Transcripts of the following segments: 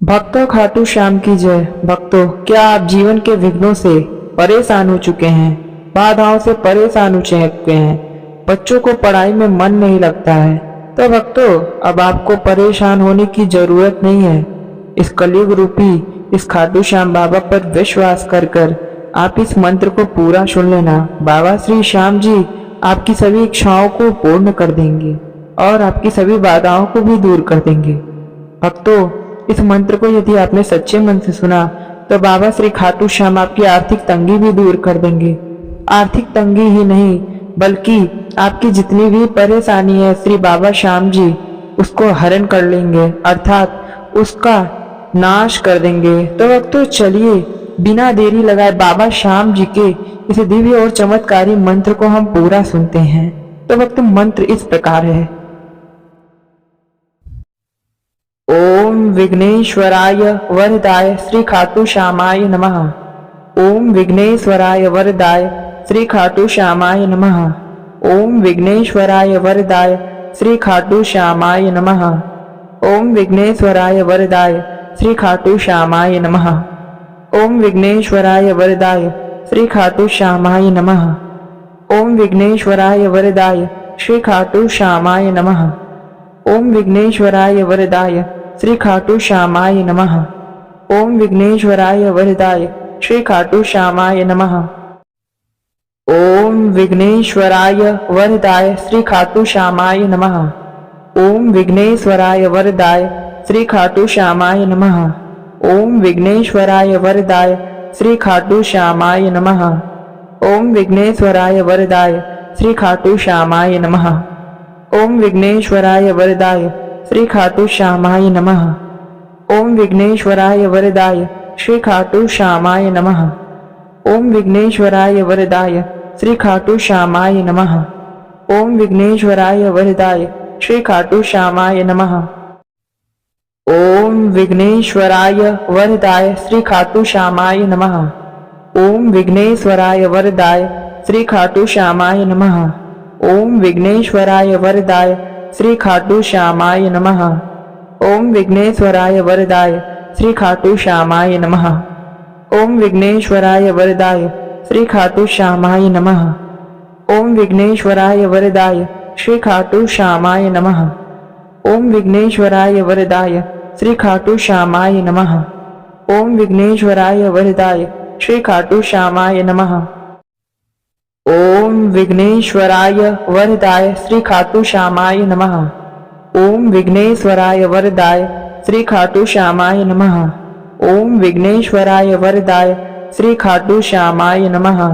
भक्तों खाटू श्याम की जय। भक्तों, क्या आप जीवन के विघ्नों से परेशान हो चुके हैं? बाधाओं से परेशान हो चुके हैं? बच्चों को पढ़ाई में मन नहीं लगता है? तो भक्तों, अब आपको परेशान होने की जरूरत नहीं है। इस कलयुग रूपी इस खाटू श्याम बाबा पर विश्वास कर आप इस मंत्र को पूरा सुन लेना। बाबा श्री श्याम जी आपकी सभी इच्छाओं को पूर्ण कर देंगे और आपकी सभी बाधाओं को भी दूर कर देंगे। भक्तों, इस मंत्र को यदि आपने सच्चे मन से सुना तो बाबा श्री खाटू श्याम आपकी आर्थिक तंगी भी दूर कर देंगे। आर्थिक तंगी ही नहीं बल्कि आपकी जितनी भी परेशानी है श्री बाबा श्याम जी उसको हरण कर लेंगे, अर्थात उसका नाश कर देंगे। तो भक्तों, चलिए बिना देरी लगाए बाबा श्याम जी के इस दिव्य और चमत्कारी मंत्र को हम पूरा सुनते हैं। तो भक्तों, मंत्र इस प्रकार है। ओम विघ्नेश्वराय वरदाय श्री खाटू श्यामाय नमः। ओम विघ्नेश्वराय वरदाय श्री खाटू श्यामाय नमः। ओम विघ्नेश्वराय वरदाय श्री खाटू श्यामाय नमः। ओम विघ्नेश्वराय वरदाय श्री खाटू श्यामाय नमः। ओम विघ्नेश्वराय वरदाय श्री खाटू श्यामाय नमः। ओम विघ्नेश्वराय वरदाय श्री खाटू श्यामाय नमः। ओम विघ्नेश्वराय वरदाय श्री खाटू श्यामाय नमः। ओम विघ्नेश्वराय वरदाय श्री खाटू श्यामाय नमः। ओम विघ्नेश्वराय वरदाय श्री खाटू श्यामाय नमः। ओम विघ्नेश्वराय वरदाय श्री खाटू श्यामाय नमः। ओम विघ्नेश्वराय वरदाय श्री खाटू श्यामाय नमः। ओम विघ्नेश्वराय वरदाय श्री खाटू श्यामाय नमः। ओम विघ्नेश्वराय वरदाय श्री खाटू श्यामाय नमः। ओम विघ्नेश्वराय वरदाय श्री खाटू श्यामाय नमः। ओम विघ्नेश्वराय वरदाय श्री खाटू श्यामाय नमः। ओम विघ्नेश्वराय वरदाय श्री खाटू श्यामाय नमः। ओम विघ्नेश्वराय वरदाय श्री खाटू श्यामाय नमः। ओम विघ्नेश्वराय वरदाय श्री खाटू श्यामाय नमः। ओम विघ्नेश्वराय वरदाय श्री खाटू श्यामाय नमः। ओम विघ्नेश्वराय वरदाय श्री खाटू श्यामाय नमः। ओम विघ्नेश्वराय वरदाय श्री खाटू श्यामाय नमः। ओम विघ्नेश्वराय वरदाय श्री खाटू श्यामाय नमः। ओम विघ्नेश्वराय वरदाय श्री खाटू श्यामाय नमः। ओम विघ्नेश्वराय वरदाय श्री खाटू श्यामाय नमः। ओम विघ्नेश्वराय वरदाय श्री खाटू श्यामाय नमः। ओम विघ्नेश्वराय वरदाय श्री खाटू श्यामाय नमः। ओम विघ्नेश्वराय वरदाय श्री खाटू श्यामाय नमः। ओम विघ्नेश्वराय वरदाय श्री खाटू श्यामाय नमः।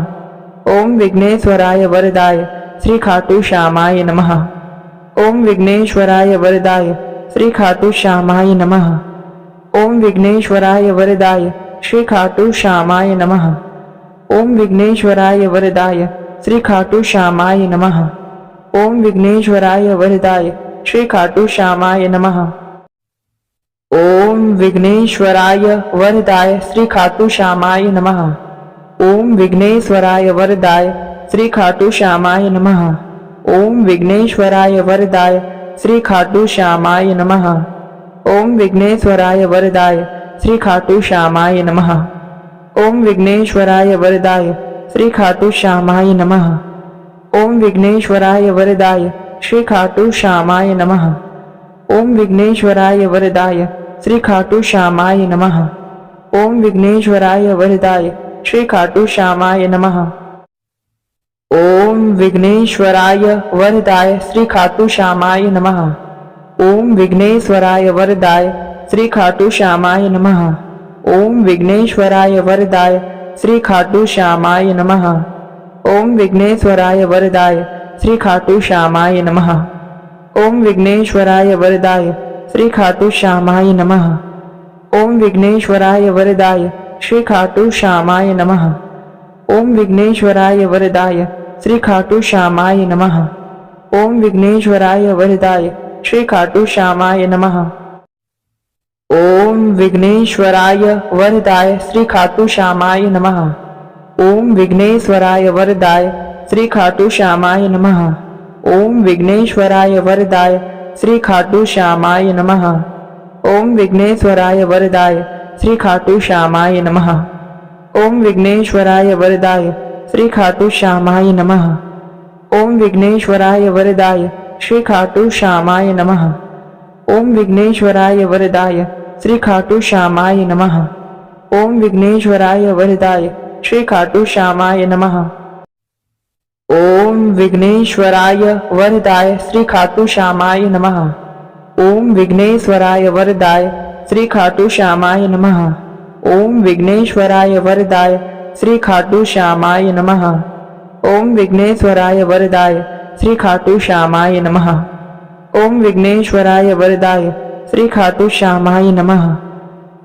ओम विघ्नेश्वराय वरदाय श्री खाटू श्यामाय नमः। ओम विघ्नेश्वराय वरदाय श्री खाटू श्यामाय नमः। ओम विघ्नेश्वराय वरदाय श्री खाटू श्यामाय नमः। ओम विघ्नेश्वराय वरदाय श्री खाटू श्यामाय नमः। ओम विघ्नेश्वराय वरदाय श्री खाटू श्यामाय नमः। ओम विघ्नेश्वराय वरदाय श्री खाटू श्यामाय नमः। ओम विघ्नेश्वराय वरदाय श्री खाटू श्यामाय नमः। ओम विघ्नेश्वराय वरदाय श्री खाटू श्यामाय नमः। ओम विघ्नेश्वराय वरदाय श्री खाटू श्यामाय नमः। ओम विघ्नेश्वराय वरदाय श्री खाटू श्यामाय नमः। ओम विघ्नेश्वराय वरदाय श्री खाटू श्यामाय नमः। ओम विघ्नेश्वराय वरदाय श्री खाटू श्यामाय नमः। ओम विघ्नेश्वराय वरदाय श्री खाटू श्यामाय नमः। ओम विघ्नेश्वराय वरदाय श्री खाटू श्यामाय नमः। ओम विघ्नेश्वराय वरदाय श्री खाटू श्यामाय नमः। ओम विघ्नेश्वराय वरदाय श्री खाटू श्यामाय नमः। ओम विघ्नेश्वराय वरदाय श्री खाटू श्यामाय नमः। ओम विघ्नेश्वराय वरदाय श्री खाटू श्यामाय नमः। ओम विघ्नेश्वराय वरदाय श्री खाटू श्यामाय नमः। ओम विघ्नेश्वराय वरदाय श्री खाटू श्यामाय नमः। ओम विघ्नेश्वराय वरदाय श्री खाटू श्यामाय नमः। ओम विघ्नेश्वराय वरदाय श्री खाटू श्यामाय नमः। ओम विघ्नेश्वराय वरदाय श्री खाटू श्यामाय नमः। ओम विघ्नेश्वराय वरदाय श्री खाटू श्यामाय नमः। ओम विघ्नेश्वराय वरदाय श्री खाटू श्यामाय नमः। ओम विघ्नेश्वराय वरदाय श्री खाटू श्यामाय नमः। ओम विघ्नेश्वराय वरदाय श्री खाटू श्यामाय नमः। ओम विघ्नेश्वराय वरदाय श्री खाटू श्यामाय नमः। ओम विघ्नेश्वराय वरदाय श्री खाटू श्यामाय नमः। ओम विघ्नेश्वराय वरदाय श्री खाटू श्यामाय नमः। ओम विघ्नेश्वराय वरदाय श्री खाटू श्यामाय नमः। ओम विघ्नेश्वराय वरदाय श्री खाटू श्यामाय नमः। ओम विघ्नेश्वराय वरदाय श्री खाटू श्यामाय नमः।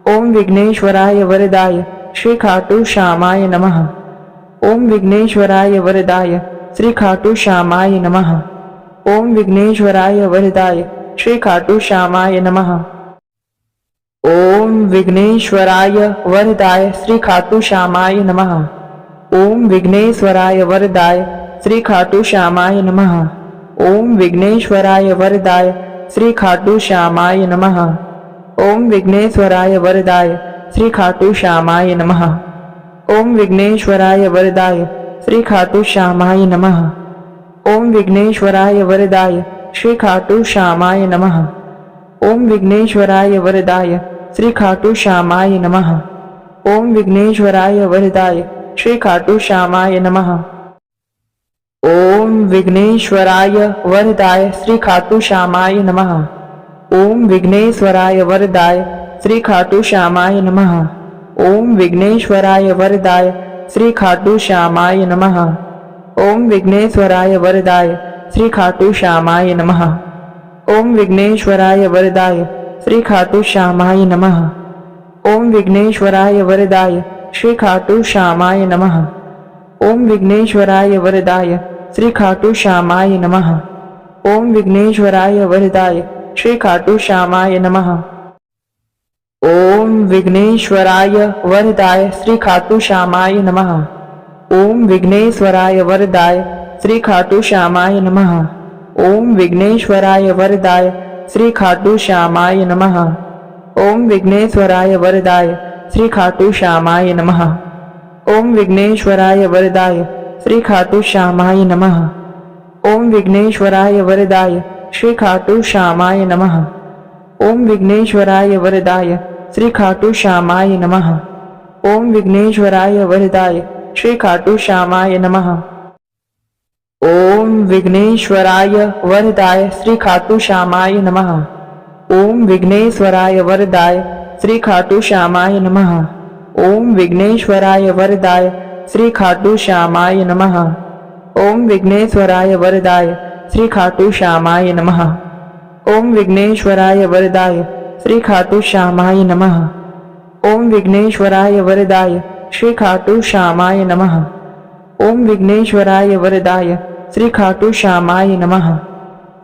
ओम विघ्नेश्वराय वरदाय श्री खाटू श्यामाय नमः। ओम विघ्नेश्वराय वरदाय श्री खाटू श्यामाय नमः। ओम विघ्नेश्वराय वरदाय श्री खाटू श्यामाय नमः। ओम विघ्नेश्वराय वरदाय श्री खाटू श्यामाय नमः। ओम विघ्नेश्वराय वरदाय श्री खाटू श्यामाय नमः। ओम विघ्नेश्वराय वरदाय श्री खाटू श्यामाय नमः। ओम विघ्नेश्वराय वरदाय श्री खाटू श्यामाय नमः। ओम विघ्नेश्वराय वरदाय श्री खाटू श्यामाय नमः। ओम विघ्नेश्वराय वरदाय श्री खाटू श्यामाय नमः। ओम विघ्नेश्वराय वरदाय श्री खाटू श्यामाय नमः। ओम विघ्नेश्वराय वरदाय श्री खाटू श्यामाय नमः। ओम विघ्नेश्वराय वरदाय श्री खाटू श्यामाय नमः। ओम विघ्नेश्वराय वरदाय श्री खाटू श्यामाय नमः। ओम विघ्नेश्वराय वरदाय श्री खाटू श्यामाय नमः। ओम विघ्नेश्वराय वरदाय श्री खाटू श्यामाय नमः। ओम विघ्नेश्वराय वरदाय श्री खाटू श्यामाय नमः। ओम विघ्नेश्वराय वरदाय श्री खाटू श्यामाय नमः। ओम विघ्नेश्वराय वरदाय श्री खाटू श्यामाय नमः। ओम विघ्नेश्वराय वरदाय श्री खाटू श्यामाय नमः। ओम विघ्नेश्वराय वरदाय श्री खाटू श्यामाय नमः। ओम विघ्नेश्वराय वरदाय श्री खाटू श्यामाय नमः। ओम विघ्नेश्वराय वरदाय श्री खाटू श्यामाय नमः। ओम विघ्नेश्वराय वरदाय श्री खाटू श्यामाय नमः। ओम विघ्नेश्वराय वरदाय श्री खाटू श्यामाय नमः। ओम विघ्नेश्वराय वरदाय श्री खाटू श्यामाय नमः। ओम विघ्नेश्वराय वरदाय श्री खाटू श्यामाय नमः। ओम विघ्नेश्वराय वरदाय श्री खाटू श्यामाय नमः। ओम विघ्नेश्वराय वरदाय श्री खाटू श्यामाय नमः। ओम विघ्नेश्वराय वरदाय श्री खाटू श्यामाय नमः। ओम विघ्नेश्वराय वरदाय श्री खाटू श्यामाय नमः। ओम विघ्नेश्वराय वरदाय श्री खाटू श्यामाय नमः। ओम विघ्नेश्वराय वरदाय श्री खाटू श्यामाय नमः। ओम विघ्नेश्वराय वरदाय श्री खाटू श्यामाय नमः। ओम विघ्नेश्वराय वरदाय श्री खाटू श्यामाय नमः। ओम विघ्नेश्वराय वरदाय श्री खाटू श्यामाय नमः।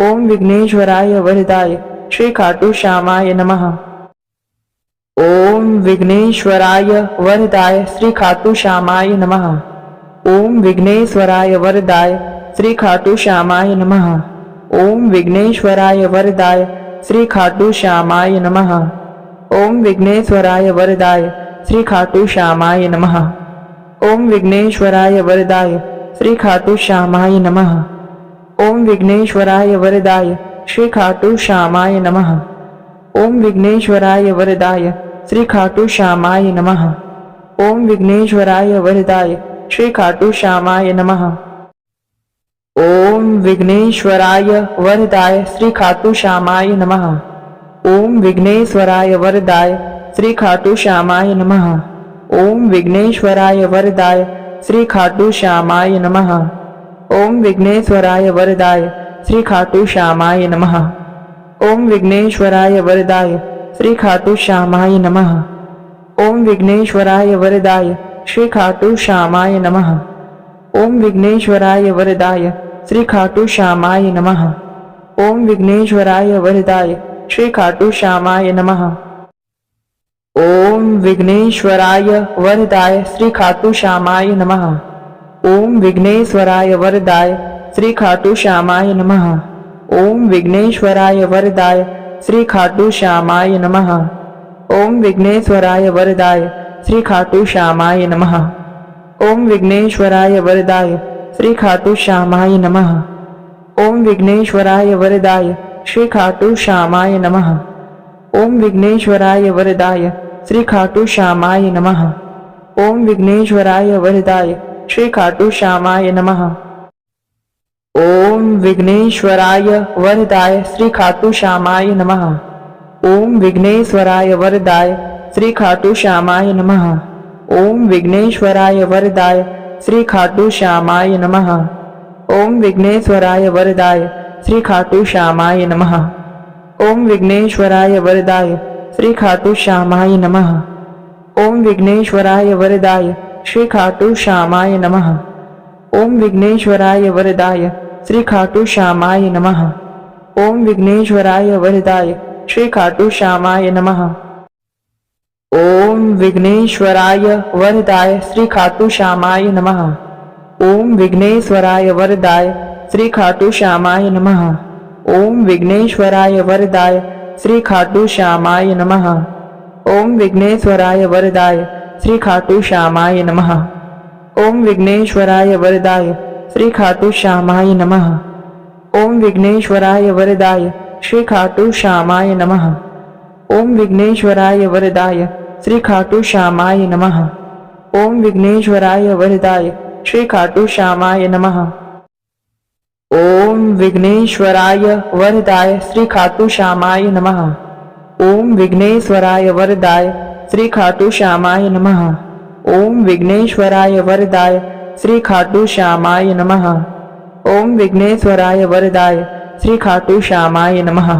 ओम विघ्नेश्वराय वरदाय श्री खाटू श्यामाय नमः। ओम विघ्नेश्वराय वरदाय श्री खाटू श्यामाय नमः। ओम विघ्नेश्वराय वरदाय श्री खाटू श्यामाय नमः। ओम विघ्नेश्वराय वरदाय श्री खाटू श्यामाय नमः। ओम विघ्नेश्वराय वरदाय श्री खाटू श्यामाय नमः। ओम विघ्नेश्वराय वरदाय श्री खाटू श्यामाय नमः। ओम विघ्नेश्वराय वरदाय श्री खाटू श्यामाय नमः। ओम विघ्नेश्वराय वरदाय श्री खाटू श्यामाय नमः। ओम विघ्नेश्वराय वरदाय श्री खाटू श्यामाय नमः। ओम विघ्नेश्वराय वरदाय श्री खाटू श्यामाय नमः। ओम विघ्नेश्वराय वरदाय श्री खाटू श्यामाय नमः। ओम विघ्नेश्वराय वरदाय श्री खाटू श्यामाय नमः। ओम विघ्नेश्वराय वरदाय श्री खाटू श्यामाय नमः। ओम विघ्नेश्वराय वरदाय श्री खाटू श्यामाय नमः। ओम विघ्नेश्वराय वरदाय श्री खाटू श्यामाय नमः। ओम विघ्नेश्वराय वरदाय श्री खाटू श्यामाय नमः। ओम विघ्नेश्वराय वरदाय श्री खाटू श्यामाय नमः। ओम विघ्नेश्वराय वरदाय श्री खाटू श्यामाय नमः। ओम विघ्नेश्वराय वरदाय श्री खाटू श्यामाय नमः। ओम विघ्नेश्वराय वरदाय श्री खाटू श्यामाय नमः। ओम विघ्नेश्वराय वरदाय श्री खाटू श्यामाय नमः। ओम विघ्नेश्वराय वरदाय श्री खाटू श्यामाय नमः। ओम विघ्नेश्वराय वरदाय श्री खाटू श्यामाय नमः। ओम विघ्नेश्वराय वरदाय श्री खाटू श्यामाय नमः। ओम विघ्नेश्वराय वरदाय श्री खाटू श्यामाय नमः। ओम विघ्नेश्वराय वरदाय श्री खाटू श्यामाय नमः। ओम विघ्नेश्वराय वरदाय श्री खाटू श्यामाय नमः। ओम विघ्नेश्वराय वरदाय श्री खाटू श्यामाय नमः। ओम विघ्नेश्वराय वरदाय श्री खाटू श्यामाय नमः। ओम विघ्नेश्वराय वरदाय श्री खाटू श्यामाय नमः। ओम विघ्नेश्वराय वरदाय श्री खाटू श्यामाय नमः। ओम विघ्नेश्वराय वरदाय श्री खाटू श्यामाय नमः। ओम विघ्नेश्वराय वरदाय श्री खाटू श्यामाय नमः। ओम विघ्नेश्वराय वरदाय श्री खाटू श्यामाय नमः। ओम विघ्नेश्वराय वरदाय श्री खाटू श्यामाय नमः। ओम विघ्नेश्वराय वरदाय श्री खाटू श्यामाय नमः। ओम विघ्नेश्वराय वरदाय श्री खाटू श्यामाय नमः। ओम विघ्नेश्वराय वरदाय श्री खाटू श्यामाय नमः। ओम विघ्नेश्वराय वरदाय श्री खाटू श्यामाय नमः। ओम विघ्नेश्वराय वरदाय श्री खाटू श्यामाय नमः। ओम विघ्नेश्वराय वरदाय श्री खाटू श्यामाय नमः। ओम विघ्नेश्वराय वरदाय श्री खाटू श्यामाय नमः। ओम विघ्नेश्वराय वरदाय श्री खाटू श्यामाय नमः। ओम विघ्नेश्वराय वरदाय श्री खाटू श्यामाय नमः।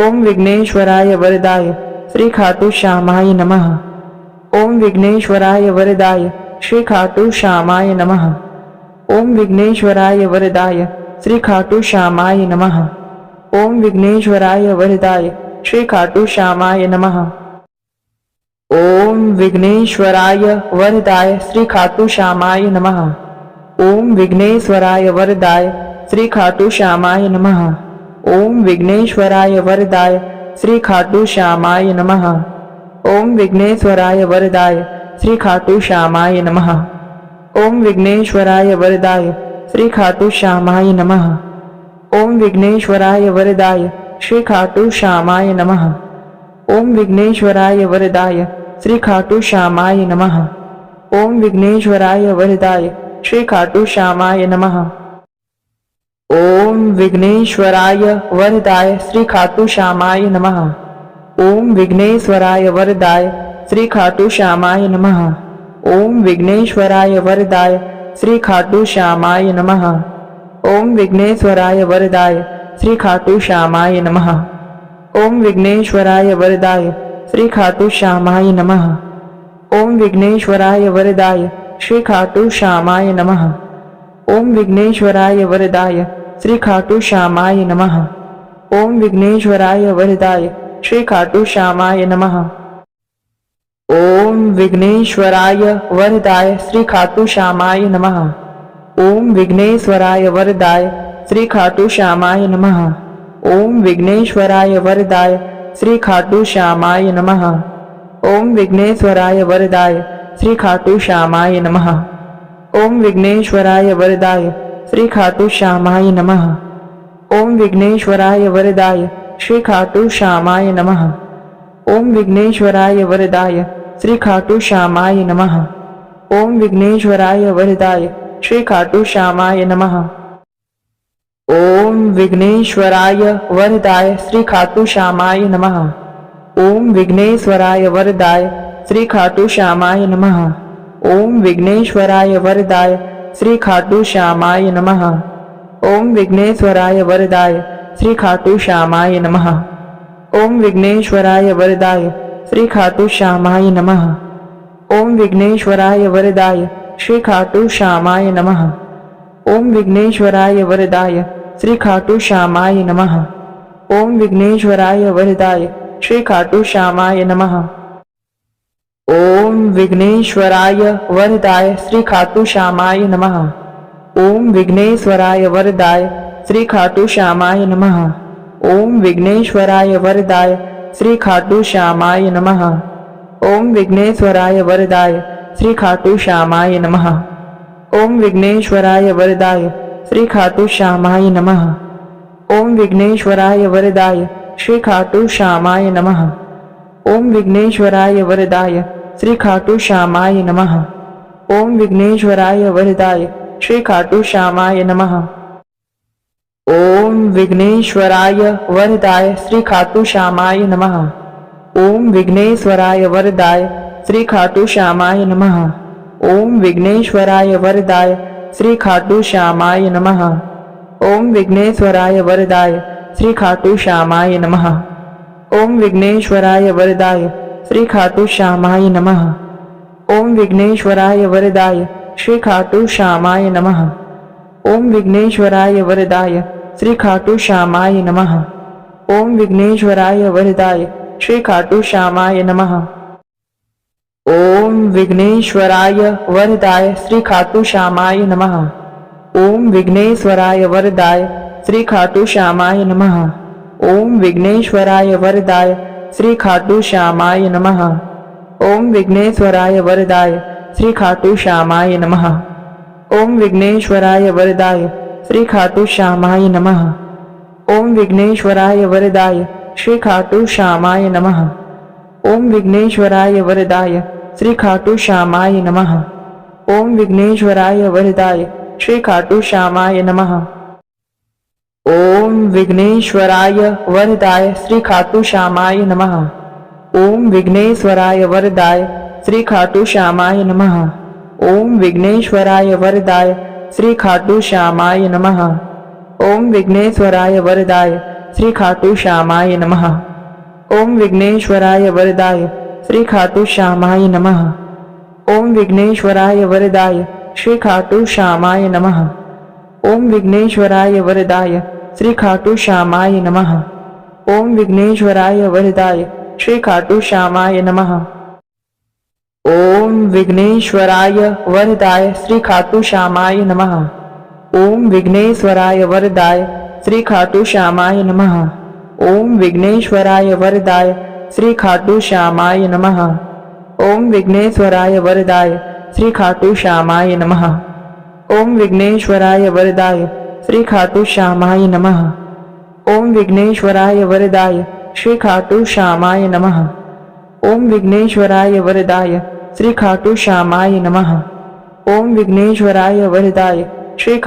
ओम विघ्नेश्वराय वरदाय श्री खाटू श्यामाय नमः। ओम विघ्नेश्वराय वरदाय श्री खाटू श्यामाय नमः। ओम विघ्नेश्वराय वरदाय श्री खाटू श्यामाय नमः। ओम विघ्नेश्वराय वरदाय श्री खाटू श्यामाय नमः। ओम विघ्नेश्वराय वरदाय श्री खाटू श्यामाय नमः। ओम विघ्नेश्वराय वरदाय श्री खाटू श्यामाय नमः। ओम विघ्नेश्वराय वरदाय श्री खाटू श्यामाय नमः। ओम विघ्नेश्वराय वरदाय श्री खाटू श्यामाय नमः। ओम विघ्नेश्वराय वरदाय श्री खाटू श्यामाय नमः। ओम विघ्नेश्वराय वरदाय श्री खाटू श्यामाय नमः। ओम विघ्नेश्वराय वरदाय श्री खाटू श्यामाय नमः। ओम विघ्नेश्वराय वरदाय श्री खाटू श्यामाय नमः। ओम विघ्नेश्वराय वरदाय श्री खाटू श्यामाय नमः। ओम विघ्नेश्वराय वरदाय श्री खाटू श्यामाय नमः। ओम विघ्नेश्वराय वरदाय श्री खाटू श्यामाय नमः। ओम विघ्नेश्वराय वरदाय श्री खाटू श्यामाय नमः। ओम विघ्नेश्वराय वरदाय श्री खाटू श्यामाय नमः। ओम विघ्नेश्वराय वरदाय श्री खाटू श्यामाय नमः। ओम विघ्नेश्वराय वरदाय श्री खाटू श्यामाय नमः। ओम विघ्नेश्वराय वरदाय श्री खाटू श्यामाय नमः। ओम विघ्नेश्वराय वरदाय श्री खाटू श्यामाय नमः। ओम विघ्नेश्वराय वरदाय श्री खाटू श्यामाय नमः। ओम विघ्नेश्वराय वरदाय श्री खाटू श्यामाय नमः। ओम विघ्नेश्वराय वरदाय श्री खाटू श्यामाय नमः। ओम विघ्नेश्वराय वरदाय श्री खाटू श्यामाय नमः। ओम विघ्नेश्वराय वरदाय श्री खाटू श्यामाय नमः। ओम विघ्नेश्वराय वरदाय श्री खाटू श्यामाय नमः। ओम विघ्नेश्वराय वरदाय श्री खाटू श्यामाय नमः। ओम विघ्नेश्वराय वरदाय श्री खाटू श्यामाय नमः। ओम विघ्नेश्वराय वरदाय श्री खाटू श्यामाय नमः। ओम विघ्नेश्वराय वरदाय श्री खाटू श्यामाय नमः। ओम विघ्नेश्वराय वरदाय श्री खाटू श्यामाय नमः। ओम विघ्नेश्वराय वरदाय श्री खाटू श्यामाय नमः। ओम विघ्नेश्वराय वरदाय श्री खाटू श्यामाय नमः। ओम विघ्नेश्वराय वरदाय श्री खाटू श्यामाय नमः। ओम विघ्नेश्वराय वरदाय श्री खाटू श्यामाय नमः। ओम विघ्नेश्वराय वरदाय श्री खाटू श्यामाय नमः। ओम विघ्नेश्वराय वरदाय श्री खाटू श्यामाय नमः। ओम विघ्नेश्वराय वरदाय श्री खाटू श्यामाय नमः। ओम विघ्नेश्वराय वरदाय श्री खाटू श्यामाय नमः। ओम विघ्नेश्वराय वरदाय श्री खाटू श्यामाय नमः। ओम विघ्नेश्वराय वरदाय श्री खाटू श्यामाय नमः। ओम विघ्नेश्वराय वरदाय श्री खाटू श्यामाय नमः। ओम विघ्नेश्वराय वरदाय श्री खाटू श्यामाय नमः। ओम विघ्नेश्वराय वरदाय श्री खाटू श्यामाय नमः। ओम विघ्नेश्वराय वरदाय श्री खाटू श्यामाय नमः। ओम विघ्नेश्वराय वरदाय श्री खाटू श्यामाय नमः। ओम विघ्नेश्वराय वरदाय श्री खाटू श्यामाय नमः। ओम विघ्नेश्वराय वरदाय श्री खाटू श्यामाय नमः। ओम विघ्नेश्वराय वरदाय श्री खाटू श्यामाय नमः। ओम विघ्नेश्वराय वरदाय श्री खाटू श्यामाय नमः। ओम विघ्नेश्वराय वरदाय श्री खाटू श्यामाय नमः। ओम विघ्नेश्वराय वरदाय श्री खाटू श्यामाय नमः। ओम विघ्नेश्वराय वरदाय श्री खाटू श्यामाय नमः। ओम विघ्नेश्वराय वरदाय श्री खाटू श्यामाय नमः। ओम विघ्नेश्वराय वरदाय श्री खाटू श्यामाय नमः। ओम विघ्नेश्वराय वरदाय श्री खाटू श्यामाय नमः। ओम विघ्नेश्वराय वरदाय श्री खाटू श्यामाय नमः। ओम विघ्नेश्वराय वरदाय श्री खाटू श्यामाय नमः। ओम विघ्नेश्वराय वरदाय श्री खाटू श्यामाय नमः। ओम विघ्नेश्वराय वरदाय श्री खाटू श्यामाय नमः। ओम विघ्नेश्वराय वरदाय श्री खाटू श्यामाय नमः। ओम विघ्नेश्वराय वरदाय श्री खाटू श्यामाय नमः। ओम विघ्नेश्वराय वरदाय श्री खाटू श्यामाय नमः। ओम विघ्नेश्वराय वरदाय श्री खाटू श्यामाय नमः। ओम विघ्नेश्वराय वरदाय श्री खाटू श्यामाय नमः। ओम विघ्नेश्वराय वरदाय श्री खाटू श्यामाय नमः। ओम विघ्नेश्वराय वरदाय श्री खाटू श्यामाय नमः। ओम विघ्नेश्वराय वरदाय श्री खाटू श्यामाय नमः। ओम विघ्नेश्वराय वरदाय श्री खाटू श्यामाय नमः। ओम विघ्नेश्वराय वरदाय श्री खाटू श्यामाय नमः। ओम विघ्नेश्वराय वरदाय श्री खाटू श्यामाय नमः। ओम विघ्नेश्वराय वरदाय श्री खाटू श्यामाय नमः। ओम विघ्नेश्वराय वरदाय श्री खाटू श्यामाय नमः। ओम विघ्नेश्वराय वरदाय श्री खाटू श्यामाय नमः। ओम विघ्नेश्वराय वरदाय श्री खाटू श्यामाय नमः। ओम विघ्नेश्वराय वरदाय श्री खाटू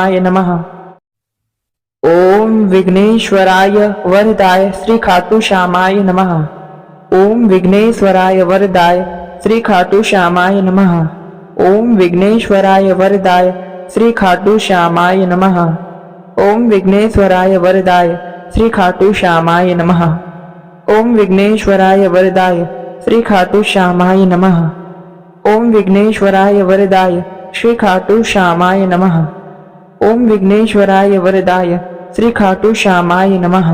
श्यामाय नमः। ओम विघ्नेश्वराय वरदाय श्री खाटू श्यामाय नमः। ओम विघ्नेश्वराय वरदाय श्री खाटू श्यामाय नमः। ओम विघ्नेश्वराय वरदाय श्री खाटू श्यामाय नमः। ओम विघ्नेश्वराय वरदाय श्री खाटू श्यामाय नमः। ओम विघ्नेश्वराय वरदाय श्री खाटू श्यामाय नमः। ओम विघ्नेश्वराय वरदाय श्री खाटू श्यामाय नमः। ओम विघ्नेश्वराय वरदाय श्री खाटू श्यामाय नमः।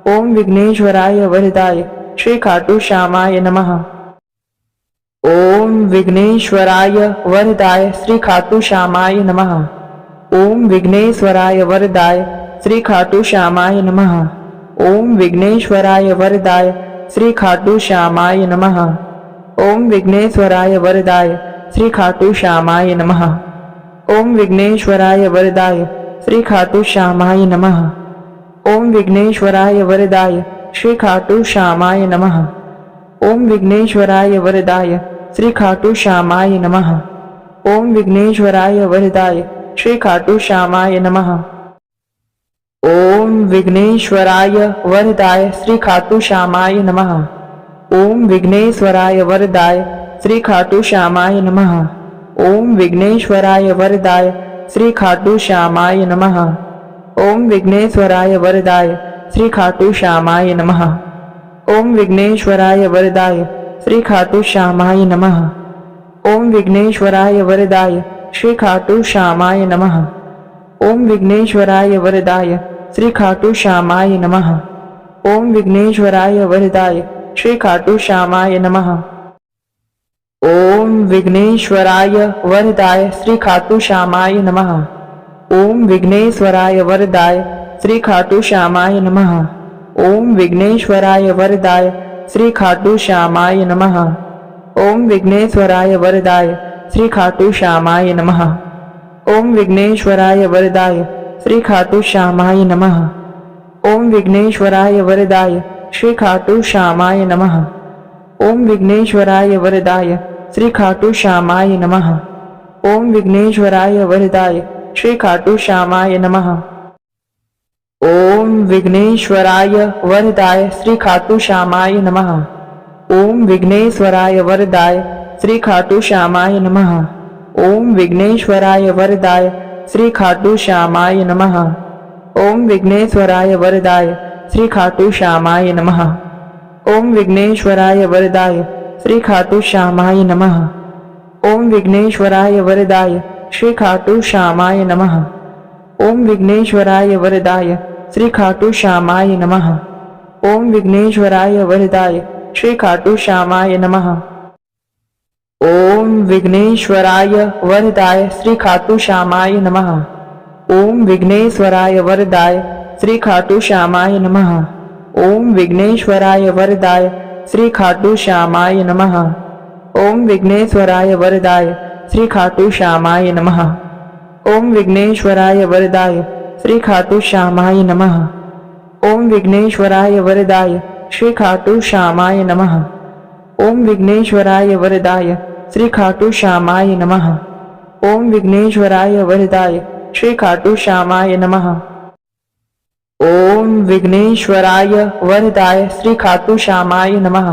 ओम विघ्नेश्वराय वरदाय श्री खाटू श्यामाय नमः। ओम विघ्नेश्वराय वरदाय श्री खाटू श्यामाय नमः। ओम विघ्नेश्वराय वरदाय श्री खाटू श्यामाय नमः। ओम विघ्नेश्वराय वरदाय श्री खाटू श्यामाय नमः। ओम विघ्नेश्वराय वरदाय श्री खाटू श्यामाय नमः। ओम विघ्नेश्वराय वरदाय श्री खाटू श्यामाय नमः। ओम विघ्नेश्वराय वरदाय श्री खाटू श्यामाय नमः। ओम विघ्नेश्वराय वरदाय श्री खाटू श्यामाय नमः। ओम विघ्नेश्वराय वरदाय श्री खाटू श्यामाय नमः। ओम विघ्नेश्वराय वरदाय श्री खाटू श्यामाय नमः। ओम विघ्नेश्वराय वरदाय श्री खाटू श्यामाय नमः। ओम विघ्नेश्वराय वरदाय श्री खाटू श्यामाय नमः। ओम विघ्नेश्वराय वरदाय श्री खाटू श्यामाय नमः। ओम विघ्नेश्वराय वरदाय श्री खाटू श्यामाय नमः। ओम विघ्नेश्वराय वरदाय श्री खाटू श्यामाय नमः। ओम विघ्नेश्वराय वरदाय श्री खाटू श्यामाय नमः। ओम विघ्नेश्वराय वरदाय श्री खाटू श्यामाय नमः। ओम विघ्नेश्वराय वरदाय श्री खाटू श्यामाय नमः। ओम विघ्नेश्वराय वरदाय श्री खाटू श्यामाय नमः। ओम विघ्नेश्वराय वरदाय श्री खाटू श्यामाय नमः। ओम विघ्नेश्वराय वरदाय श्री खाटू श्यामाय नमः। ओम विघ्नेश्वराय वरदाय श्री खाटू श्यामाय नमः। ओम विघ्नेश्वराय वरदाय श्री खाटू श्यामाय नमः। ओम विघ्नेश्वराय वरदाय श्री खाटू श्यामाय नमः। ओम विघ्नेश्वराय वरदाय श्री खाटू श्यामाय नमः। ओम विघ्नेश्वराय वरदाय श्री खाटू श्यामाय नमः। ओम विघ्नेश्वराय वरदाय श्री खाटू श्यामाय नमः। ओम विघ्नेश्वराय वरदाय श्री खाटू श्यामाय नमः। ओम विघ्नेश्वराय वरदाय श्री खाटू श्यामाय नमः। ओम विघ्नेश्वराय वरदाय श्री खाटू श्यामाय नमः। ओम विघ्नेश्वराय वरदाय श्री खाटू श्यामाय नमः। ओम विघ्नेश्वराय वरदाय श्री खाटू श्यामाय नमः। ओम विघ्नेश्वराय वरदाय श्री खाटू श्यामाय नमः। ओम विघ्नेश्वराय वरदाय श्री खाटू श्यामाय नमः। ओम विघ्नेश्वराय वरदाय श्री खाटू श्यामाय नमः। ओम विघ्नेश्वराय वरदाय श्री खाटू श्यामाय नमः। ओम विघ्नेश्वराय वरदाय श्री खाटू श्यामाय नमः। ओम विघ्नेश्वराय वरदाय श्री खाटू श्यामाय नमः। ओम विघ्नेश्वराय वरदाय श्री खाटू श्यामाय नमः। ओम विघ्नेश्वराय वरदाय श्री खाटू श्यामाय नमः। ओम विघ्नेश्वराय वरदाय श्री खाटू श्यामाय नमः। ओम विघ्नेश्वराय वरदाय श्री खाटू श्यामाय नमः।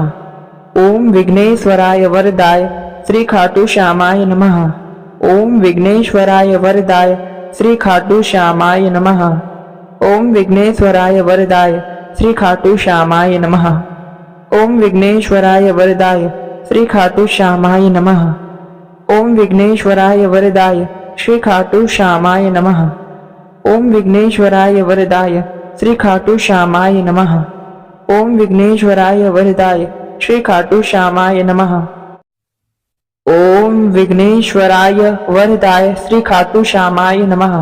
ओम विघ्नेश्वराय वरदाय श्री खाटू श्यामाय नमः। ओम विघ्नेश्वराय वरदाय श्री खाटू श्यामाय नमः। ओम विघ्नेश्वराय वरदाय श्री खाटू श्यामाय नमः। ओम विघ्नेश्वराय वरदाय श्री खाटू श्यामाय नमः। ओम विघ्नेश्वराय वरदाय श्री खाटू श्यामाय नमः। ओम विघ्नेश्वराय वरदाय श्री खाटू श्यामाय नमः। ओम विघ्नेश्वराय वरदाय श्री खाटू श्यामाय नमः। ओम विघ्नेश्वराय वरदाय श्री खाटू श्यामाय नमः।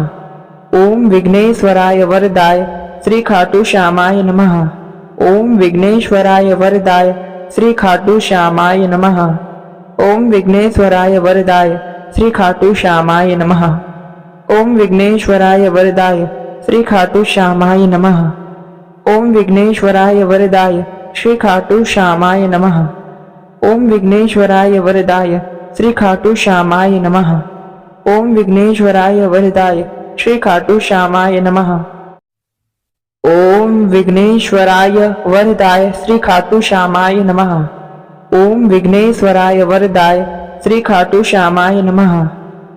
ओम विघ्नेश्वराय वरदाय श्री खाटू श्यामाय नमः। ओम विघ्नेश्वराय वरदाय श्री खाटू श्यामाय नमः। ओम विघ्नेश्वराय वरदाय श्री खाटू श्यामाय नमः। ओम विघ्नेश्वराय वरदाय श्री खाटू श्यामाय नमः। ओम विघ्नेश्वराय वरदाय श्री खाटू श्यामाय नमः। ओम विघ्नेश्वराय वरदाय श्री खाटू श्यामाय नमः। ओम विघ्नेश्वराय वरदाय श्री खाटू श्यामाय नमः। ओम विघ्नेश्वराय वरदाय श्री खाटू श्यामाय नमः। ओम विघ्नेश्वराय वरदाय श्री खाटू श्यामाय नमः।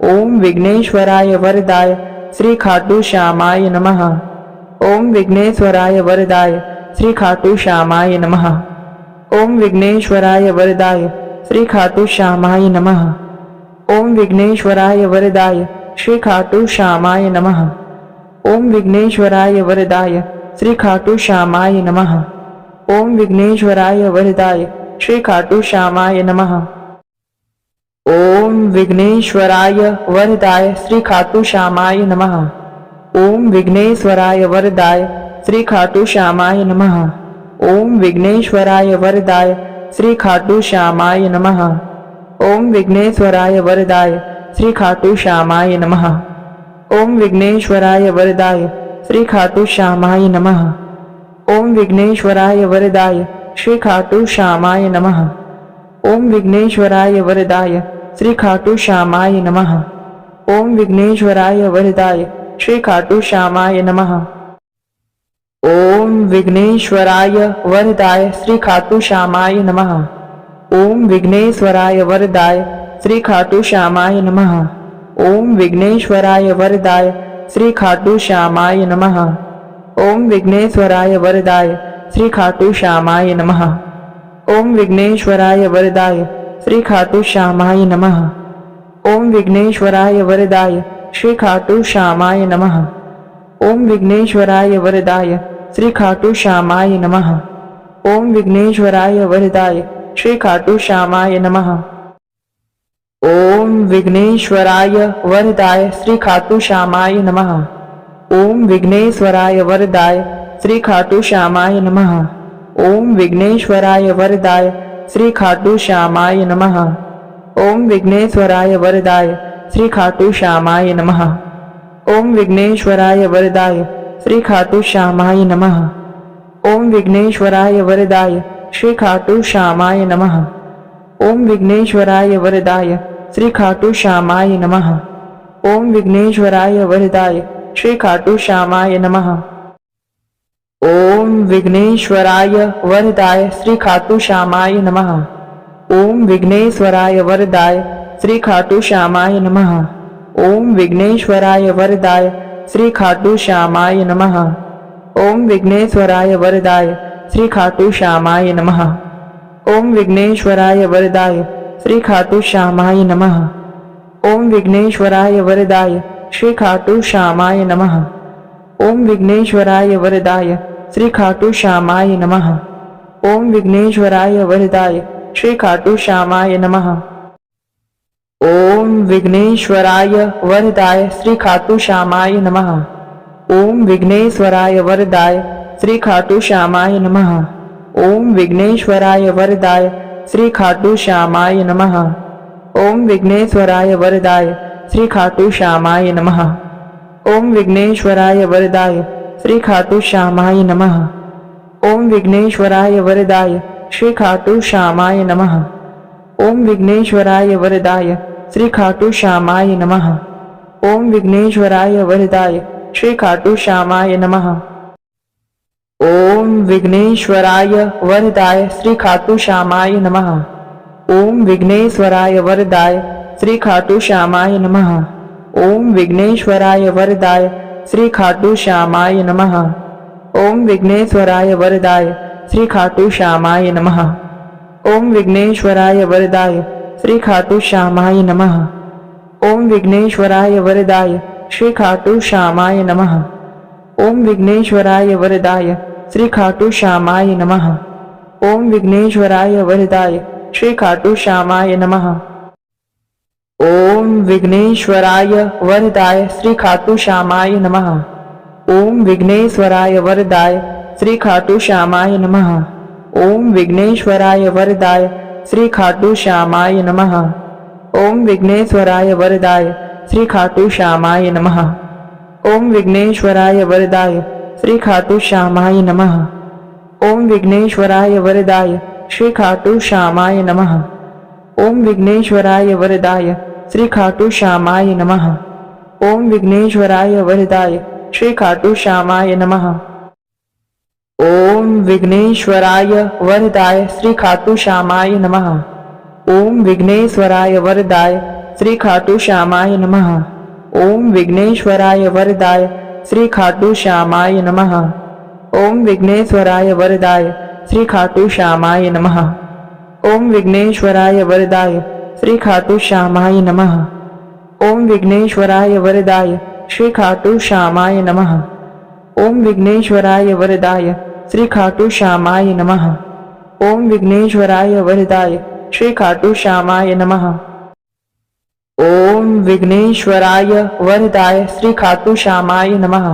ओम विघ्नेश्वराय वरदाय श्री खाटू श्यामाय नमः। ओम विघ्नेश्वराय वरदाय श्री खाटू श्यामाय नमः। ओम विघ्नेश्वराय वरदाय श्री खाटू श्यामाय नमः। ओम विघ्नेश्वराय वरदाय श्री खाटू श्यामाय नमः। ओम विघ्नेश्वराय वरदाय श्री खाटू श्यामाय नमः। ओम विघ्नेश्वराय वरदाय श्री खाटू श्यामाय नमः। ओम विघ्नेश्वराय वरदाय श्री खाटू श्यामाय नमः। ओम विघ्नेश्वराय वरदाय श्री खाटू श्यामाय नमः। ओम विघ्नेश्वराय वरदाय श्री खाटू श्यामाय नमः। ओम विघ्नेश्वराय वरदाय श्री खाटू श्यामाय नमः। ओम विघ्नेश्वराय वरदाय श्री खाटू श्यामाय नमः। ओम विघ्नेश्वराय वरदाय श्री खाटू श्यामाय नमः। ओम विघ्नेश्वराय वरदाय श्री खाटू श्यामाय नमः। ओम विघ्नेश्वराय वरदाय श्री खाटू श्यामाय नमः। ओम विघ्नेश्वराय वरदाय श्री खाटू श्यामाय नमः। ओम विघ्नेश्वराय वरदाय श्री खाटू श्यामाय नमः। ओम विघ्नेश्वराय वरदाय श्री खाटू श्यामाय नमः। ओम विघ्नेश्वराय वरदाय श्री खाटू श्यामाय नमः। ओम विघ्नेश्वराय वरदाय श्री खाटू श्यामाय नमः। ओम विघ्नेश्वराय वरदाय श्री खाटू श्यामाय नमः। ओम विघ्नेश्वराय वरदाय श्री खाटू श्यामाय नमः। ओम विघ्नेश्वराय वरदाय श्री खाटू श्यामाय नमः। ओम विघ्नेश्वराय वरदाय श्री खाटू श्यामाय नमः। ओम विघ्नेश्वराय वरदाय श्री खाटू श्यामाय नमः। ओम विघ्नेश्वराय वरदाय श्री खाटू श्यामाय नमः। ओम विघ्नेश्वराय वरदाय श्री खाटू श्यामाय नमः। ओम विघ्नेश्वराय वरदाय श्री खाटू श्यामाय नमः। ओम विघ्नेश्वराय वरदाय श्री खाटू श्यामाय नमः। ओम विघ्नेश्वराय वरदाय श्री खाटू श्यामाय नमः। ओम विघ्नेश्वराय वरदाय श्री खाटू श्यामाय नमः। ओम विघ्नेश्वराय वरदाय श्री खाटू श्यामाय नमः। ओम विघ्नेश्वराय वरदाय श्री खाटू श्यामाय नमः। ओम विघ्नेश्वराय वरदाय श्री खाटू श्यामाय नमः। ओम विघ्नेश्वराय वरदाय श्री खाटू श्यामाय नमः। ओम विघ्नेश्वराय वरदाय श्री खाटू श्यामाय नमः। ओम विघ्नेश्वराय वरदाय श्री खाटू श्यामाय नमः। ओम विघ्नेश्वराय वरदाय श्री खाटू श्यामाय नमः। ओम विघ्नेश्वराय वरदाय श्री खाटू श्यामाय नमः। ओम विघ्नेश्वराय वरदाय श्री खाटू श्यामाय नमः। ओम विघ्नेश्वराय वरदाय श्री खाटू श्यामाय नमः। ओम विघ्नेश्वराय वरदाय श्री खाटू श्यामाय नमः। ओम विघ्नेश्वराय वरदाय श्री खाटू श्यामाय नमः। ओम विघ्नेश्वराय वरदाय श्री खाटू श्यामाय नमः। ओम विघ्नेश्वराय वरदाय श्री खाटू श्यामाय नमः। ओम विघ्नेश्वराय वरदाय श्री खाटू श्यामाय नमः। ओम विघ्नेश्वराय वरदाय श्री खाटू श्यामाय नमः। ओम विघ्नेश्वराय वरदाय श्री खाटू श्यामाय नमः। ओम विघ्नेश्वराय वरदाय श्री खाटू श्यामाय नमः। ओम विघ्नेश्वराय वरदाय श्री खाटू श्यामाय नमः। ओम विघ्नेश्वराय वरदाय श्री खाटू श्यामाय नमः। ओम विघ्नेश्वराय वरदाय श्री खाटू श्यामाय नमः। ओम विघ्नेश्वराय वरदाय श्री खाटू श्यामाय नमः। ओम विघ्नेश्वराय वरदाय श्री खाटू श्यामाय नमः। ओम विघ्नेश्वराय वरदाय श्री खाटू श्यामाय नमः। ओम विघ्नेश्वराय वरदाय श्री खाटू श्यामाय नमः। ओम विघ्नेश्वराय वरदाय श्री खाटू श्यामाय नमः। ओम विघ्नेश्वराय वरदाय श्री खाटू श्यामाय नमः। ओम विघ्नेश्वराय वरदाय श्री खाटू श्यामाय नमः। ओम विघ्नेश्वराय वरदाय श्री खाटू श्यामाय नमः। ओम विघ्नेश्वराय वरदाय श्री खाटू श्यामाय नमः। ओम विघ्नेश्वराय वरदाय श्री खाटू श्यामाय नमः। ओम विघ्नेश्वराय वरदाय श्री खाटू श्यामाय नमः। ओम विघ्नेश्वराय वरदाय श्री खाटू श्यामाय नमः। ओम विघ्नेश्वराय वरदाय श्री खाटू श्यामाय नमः। ओम विघ्नेश्वराय वरदाय श्री खाटू श्यामाय नमः। ओम विघ्नेश्वराय वरदाय श्री खाटू श्यामाय नमः। ओम विघ्नेश्वराय वरदाय श्री खाटू श्यामाय नमः। ओम विघ्नेश्वराय वरदाय श्री खाटू श्यामाय नमः। ओम विघ्नेश्वराय वरदाय श्री खाटू श्यामाय नमः। ओम विघ्नेश्वराय वरदाय श्री खाटू श्यामाय नमः।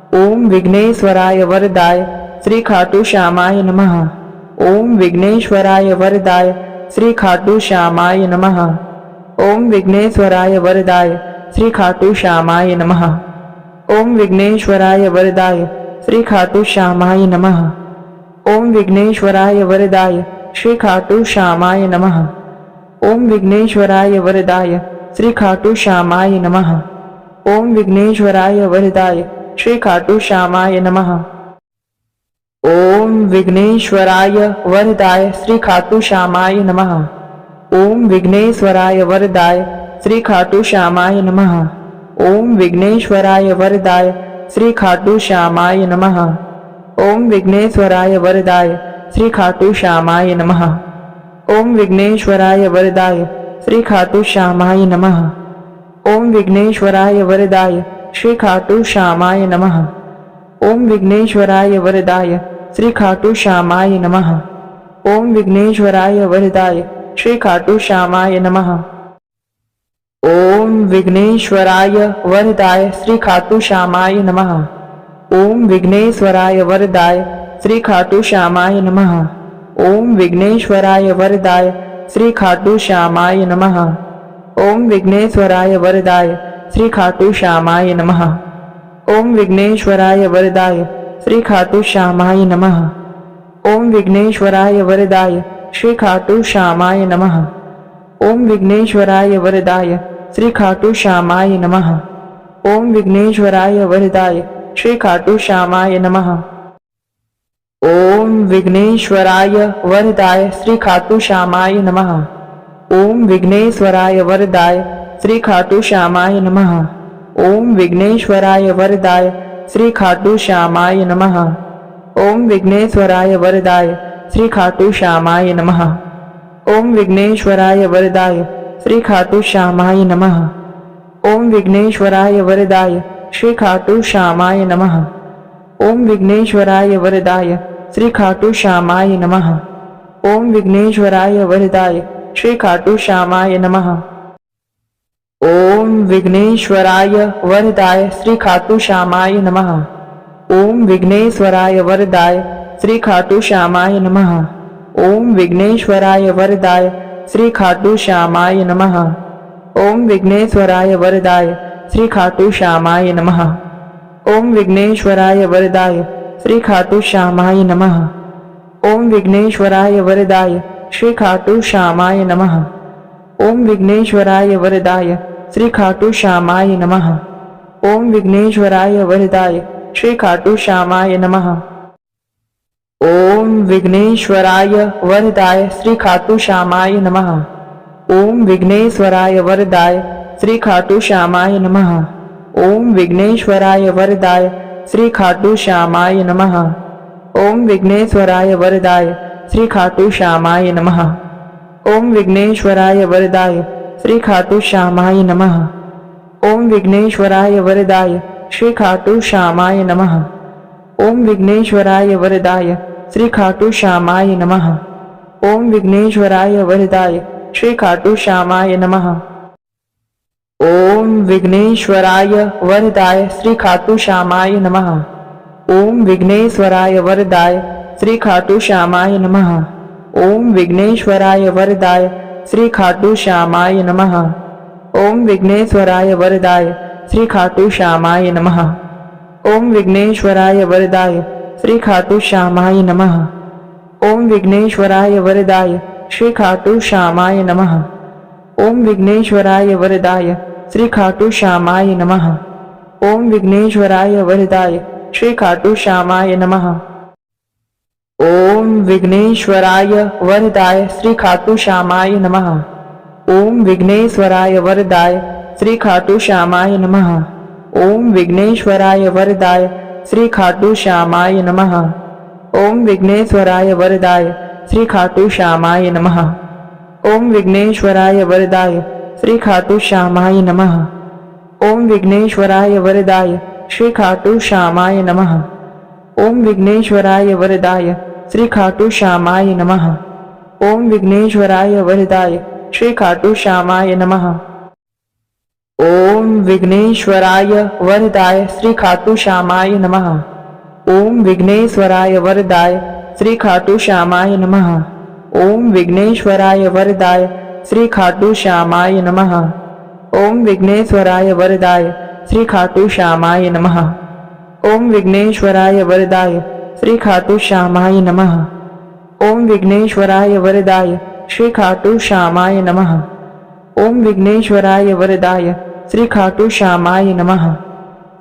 ओम विघ्नेश्वराय वरदाय श्री खाटू श्यामाय नमः। ओम विघ्नेश्वराय वरदाय श्री खाटू श्यामाय नमः। ओम विघ्नेश्वराय वरदाय श्री खाटू श्यामाय नमः। ओम विघ्नेश्वराय वरदाय श्री खाटू श्यामाय नमः। ओम विघ्नेश्वराय वरदाय श्री खाटू श्यामाय नमः। ओम विघ्नेश्वराय वरदाय श्री खाटू श्यामाय नमः। ओम विघ्नेश्वराय वरदाय श्री खाटू श्यामाय नमः। ओम विघ्नेश्वराय वरदाय श्री खाटू श्यामाय नमः। ओम विघ्नेश्वराय वरदाय श्री खाटू श्यामाय नमः। ओम विघ्नेश्वराय वरदाय श्री खाटू श्यामाय नमः। ओम विघ्नेश्वराय वरदाय श्री खाटू श्यामाय नमः। ओम विघ्नेश्वराय वरदाय श्री खाटू श्यामाय नमः। ओम विघ्नेश्वराय वरदाय श्री खाटू श्यामाय नमः। ओम विघ्नेश्वराय वरदाय श्री खाटू श्यामाय नमः। ओम विघ्नेश्वराय वरदाय श्री खाटू श्यामाय नमः। ओम विघ्नेश्वराय वरदाय श्री खाटू श्यामाय नमः। ओम विघ्नेश्वराय वरदाय श्री खाटू श्यामाय नमः। ओम विघ्नेश्वराय वरदाय श्री खाटू श्यामाय नमः। ओम विघ्नेश्वराय वरदाय श्री खाटू श्यामाय नमः। ओम विघ्नेश्वराय वरदाय श्री खाटू श्यामाय नमः। ओम विघ्नेश्वराय वरदाय श्री खाटू श्यामाय नमः। ओम विघ्नेश्वराय वरदाय श्री खाटू श्यामाय नमः। ओम विघ्नेश्वराय वरदाय श्री खाटू श्यामाय नमः। ओम विघ्नेश्वराय वरदाय श्री खाटू श्यामाय नमः। ओम विघ्नेश्वराय वरदाय श्री खाटू श्यामाय नमः। ओम विघ्नेश्वराय वरदाय श्री खाटू श्यामाय नमः। ओम विघ्नेश्वराय वरदाय श्री खाटू श्यामाय नमः। ओम विघ्नेश्वराय वरदाय श्री खाटू श्यामाय नमः। ओम विघ्नेश्वराय वरदाय श्री खाटू श्यामाय नमः। ओम विघ्नेश्वराय वरदाय श्री खाटू श्यामाय नमः। ओम विघ्नेश्वराय वरदाय श्री खाटू श्यामाय नमः। ओम विघ्नेश्वराय वरदाय श्री खाटू श्यामाय नमः। ओम विघ्नेश्वराय वरदाय श्री खाटू श्यामाय नमः। ओम विघ्नेश्वराय वरदाय श्री खाटू श्यामाय नमः। ओम विघ्नेश्वराय वरदाय श्री खाटू श्यामाय नमः। ओम विघ्नेश्वराय वरदाय श्री खाटू श्यामाय नमः। ओम विघ्नेश्वराय वरदाय श्री खाटू श्यामाय नमः। ओम विघ्नेश्वराय वरदाय श्री खाटू श्यामाय नमः। ओम विघ्नेश्वराय वरदाय श्री खाटू श्यामाय नमः। ओम विघ्नेश्वराय वरदाय श्री खाटू श्यामाय नमः। ओम विघ्नेश्वराय वरदाय श्री खाटू श्यामाय नमः। ओम विघ्नेश्वराय वरदाय श्री खाटू श्यामाय नमः। ओम विघ्नेश्वराय वरदाय श्री खाटू श्यामाय नमः। ओम विघ्नेश्वराय वरदाय श्री खाटू श्यामाय नमः। ओम विघ्नेश्वराय वरदाय श्री खाटू श्यामाय नमः। ओम विघ्नेश्वराय वरदाय श्री खाटू श्यामाय नमः। ओम विघ्नेश्वराय वरदाय श्री खाटू श्यामाय नमः। ओम विघ्नेश्वराय वरदाय श्री खाटू श्यामाय नमः। ओम विघ्नेश्वराय वरदाय श्री खाटू श्यामाय नमः। ओम विघ्नेश्वराय वरदाय श्री खाटू श्यामाय नमः। ओम विघ्नेश्वराय वरदाय श्री खाटू श्यामाय नमः। ओम विघ्नेश्वराय वरदाय श्री खाटू श्यामाय नमः। ओम विघ्नेश्वराय वरदाय श्री खाटू श्यामाय नमः। ओम विघ्नेश्वराय वरदाय श्री खाटू श्यामाय नमः। ओम विघ्नेश्वराय वरदाय श्री खाटू श्यामाय नमः। ओम विघ्नेश्वराय वरदाय श्री खाटू श्यामाय नमः। ओम विघ्नेश्वराय वरदाय श्री खाटू श्यामाय नमः। ओम विघ्नेश्वराय वरदाय श्री खाटू श्यामाय नमः। ओम विघ्नेश्वराय वरदाय श्री खाटू श्यामाय नमः। ओम विघ्नेश्वराय वरदाय श्री खाटू श्यामाय नमः। ओम विघ्नेश्वराय वरदाय श्री खाटू श्यामाय नमः। ओम विघ्नेश्वराय वरदाय श्री खाटू श्यामाय नमः। ओम विघ्नेश्वराय वरदाय श्री खाटू श्यामाय नमः। ओम विघ्नेश्वराय वरदाय श्री खाटू श्यामाय नमः। ओम विघ्नेश्वराय वरदाय श्री खाटू श्यामाय नमः। ओम विघ्नेश्वराय वरदाय श्री खाटू श्यामाय नमः। ओम विघ्नेश्वराय वरदाय श्री खाटू श्यामाय नमः। ओम विघ्नेश्वराय वरदाय श्री खाटू श्यामाय नमः। ओम विघ्नेश्वराय वरदाय श्री खाटू श्यामाय नमः। ओम विघ्नेश्वराय वरदाय श्री खाटू श्यामाय नमः।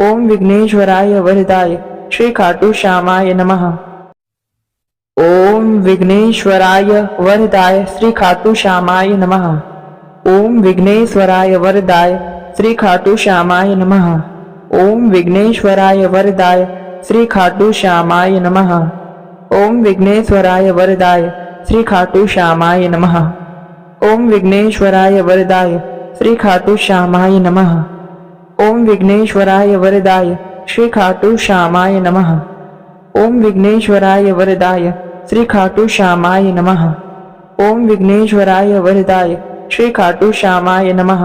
ओम विघ्नेश्वराय वरदाय श्री खाटू श्यामाय नमः। ओम विघ्नेश्वराय वरदाय श्री खाटू श्यामाय नमः। ओम विघ्नेश्वराय वरदाय श्री खाटू श्यामाय नमः। ओम विघ्नेश्वराय वरदाय श्री खाटू श्यामाय नमः। ओम विघ्नेश्वराय वरदाय श्री खाटू श्यामाय नमः। ओम विघ्नेश्वराय वरदाय श्री खाटू श्यामाय नमः। ओम विघ्नेश्वराय वरदाय श्री खाटू श्यामाय नमः। ओम विघ्नेश्वराय वरदाय श्री खाटू श्यामाय नमः। ओम विघ्नेश्वराय वरदाय श्री खाटू श्यामाय नमः।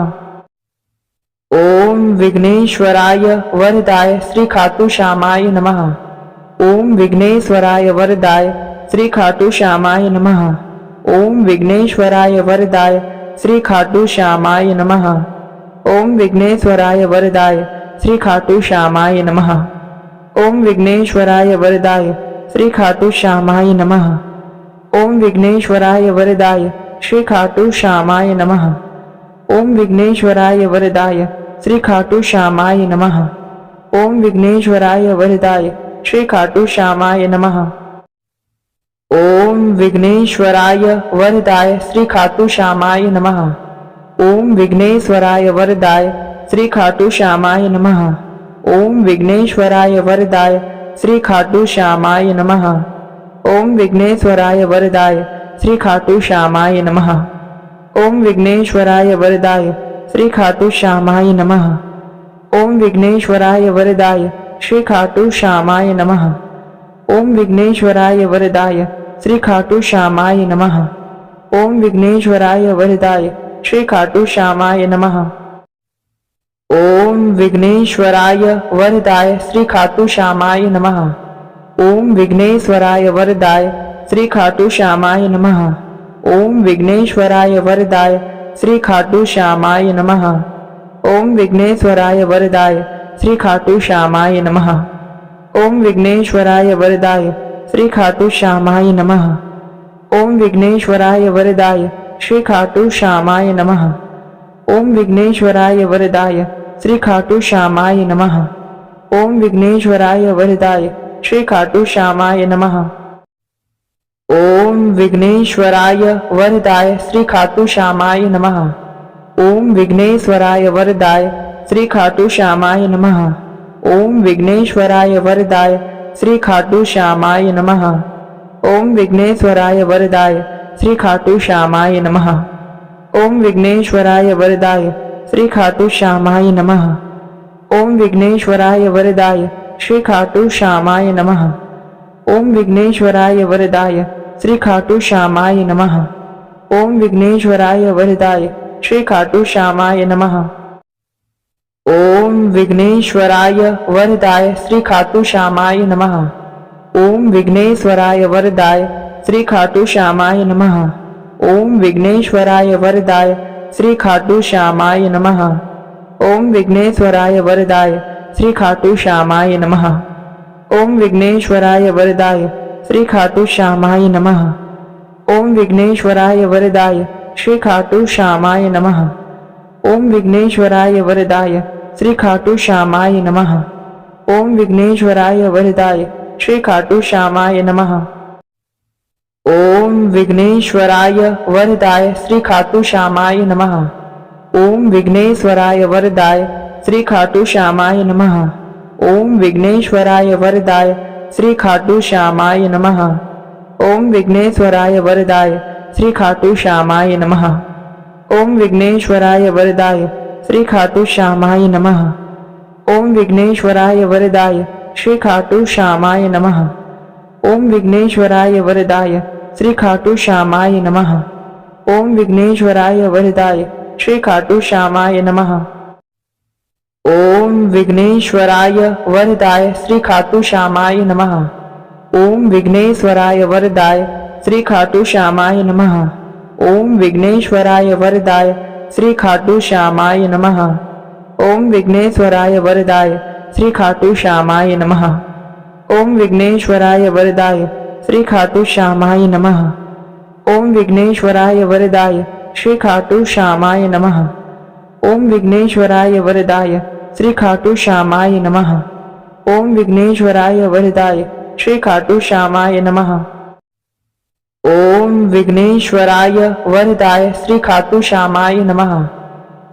ओम विघ्नेश्वराय वरदाय श्री खाटू श्यामाय नमः। ओम विघ्नेश्वराय वरदाय श्री खाटू श्यामाय नमः। ओम विघ्नेश्वराय वरदाय श्री खाटू श्यामाय नमः। ओम विघ्नेश्वराय वरदाय श्री खाटू श्यामाय नमः। ओम विघ्नेश्वराय वरदाय श्री खाटू श्यामाय नमः। ओम विघ्नेश्वराय वरदाय श्री खाटू श्यामाय नमः। ओम विघ्नेश्वराय वरदाय श्री खाटू श्यामाय नमः। ओम विघ्नेश्वराय वरदाय श्री खाटू श्यामाय नमः। ओम विघ्नेश्वराय वरदाय श्री खाटू श्यामाय नमः। ओम विघ्नेश्वराय वरदाय श्री खाटू श्यामाय नमः। ओम विघ्नेश्वराय वरदाय श्री खाटू श्यामाय नमः। ओम विघ्नेश्वराय वरदाय श्री खाटू श्यामाय नमः। ओम विघ्नेश्वराय वरदाय श्री खाटू श्यामाय नमः। ओम विघ्नेश्वराय वरदाय श्री खाटू श्यामाय नमः। ओम विघ्नेश्वराय वरदाय श्री खाटू श्यामाय नमः। ओम विघ्नेश्वराय वरदाय श्री खाटू श्यामाय नमः। ओम विघ्नेश्वराय वरदाय श्री खाटू श्यामाय नमः। ओम विघ्नेश्वराय वरदाय श्री खाटू श्यामाय नमः। ओम विघ्नेश्वराय वरदाय श्री खाटू श्यामाय नमः। ओम विघ्नेश्वराय वरदाय श्री खाटू श्यामाय नमः। ओम विघ्नेश्वराय वरदाय श्री खाटू श्यामाय नमः। ओम विघ्नेश्वराय वरदाय श्री खाटू श्यामाय नमः। ओम विघ्नेश्वराय वरदाय श्री खाटू श्यामाय नमः। ओम विघ्नेश्वराय वरदाय श्री खाटू श्यामाय नमः। ओम विघ्नेश्वराय वरदाय श्री खाटू श्यामाय नमः। ओम विघ्नेश्वराय वरदाय श्री खाटू श्यामाय नमः। ओम विघ्नेश्वराय वरदाय श्री खाटू श्यामाय नमः। ओम विघ्नेश्वराय वरदाय श्री खाटू श्यामाय नमः। ओम विघ्नेश्वराय वरदाय श्री खाटू श्यामाय नमः। ओम विघ्नेश्वराय वरदाय श्री खाटू श्यामाय नमः। ओम विघ्नेश्वराय वरदाय श्री खाटू श्यामाय नमः। ओम विघ्नेश्वराय वरदाय श्री खाटू श्यामाय नमः। ओम विघ्नेश्वराय वरदाय श्री खाटू श्यामाय नमः। ओम विघ्नेश्वराय वरदाय श्री खाटू श्यामाय नमः। ओम विघ्नेश्वराय वरदाय श्री खाटू श्यामाय नमः। ओम विघ्नेश्वराय वरदाय श्री खाटू श्यामाय नमः। ओम विघ्नेश्वराय वरदाय श्री खाटू श्यामाय नमः। ओम विघ्नेश्वराय वरदाय श्री खाटू श्यामाय नमः। ओम विघ्नेश्वराय वरदाय श्री खाटू श्यामाय नमः। ओम विघ्नेश्वराय वरदाय श्री खाटू श्यामाय नमः। ओम विघ्नेश्वराय वरदाय श्री खाटू श्यामाय नमः। ओम विघ्नेश्वराय वरदाय श्री खाटू श्यामाय नमः। ओम विघ्नेश्वराय वरदाय श्री खाटू श्यामाय नमः। ओम विघ्नेश्वराय वरदाय श्री खाटू श्यामाय नमः। ओम विघ्नेश्वराय वरदाय श्री खाटू श्यामाय नमः। ओम विघ्नेश्वराय वरदाय श्री खाटू श्यामाय नमः। ओम विघ्नेश्वराय वरदाय श्री खाटू श्यामाय नमः। ओम विघ्नेश्वराय वरदाय श्री खाटू श्यामाय नमः। ओम विघ्नेश्वराय वरदाय श्री खाटू श्यामाय नमः। ओम विघ्नेश्वराय वरदाय श्री खाटू श्यामाय नमः। ओम विघ्नेश्वराय वरदाय श्री खाटू श्यामाय नमः। ओम विघ्नेश्वराय वरदाय श्री खाटू श्यामाय नमः। ओम विघ्नेश्वराय वरदाय श्री खाटू श्यामाय नमः। ओम विघ्नेश्वराय वरदाय श्री खाटू श्यामाय नमः। ओम विघ्नेश्वराय वरदाय श्री खाटू श्यामाय नमः। ओम विघ्नेश्वराय वरदाय श्री खाटू श्यामाय नमः। ओम विघ्नेश्वराय वरदाय श्री खाटू श्यामाय नमः।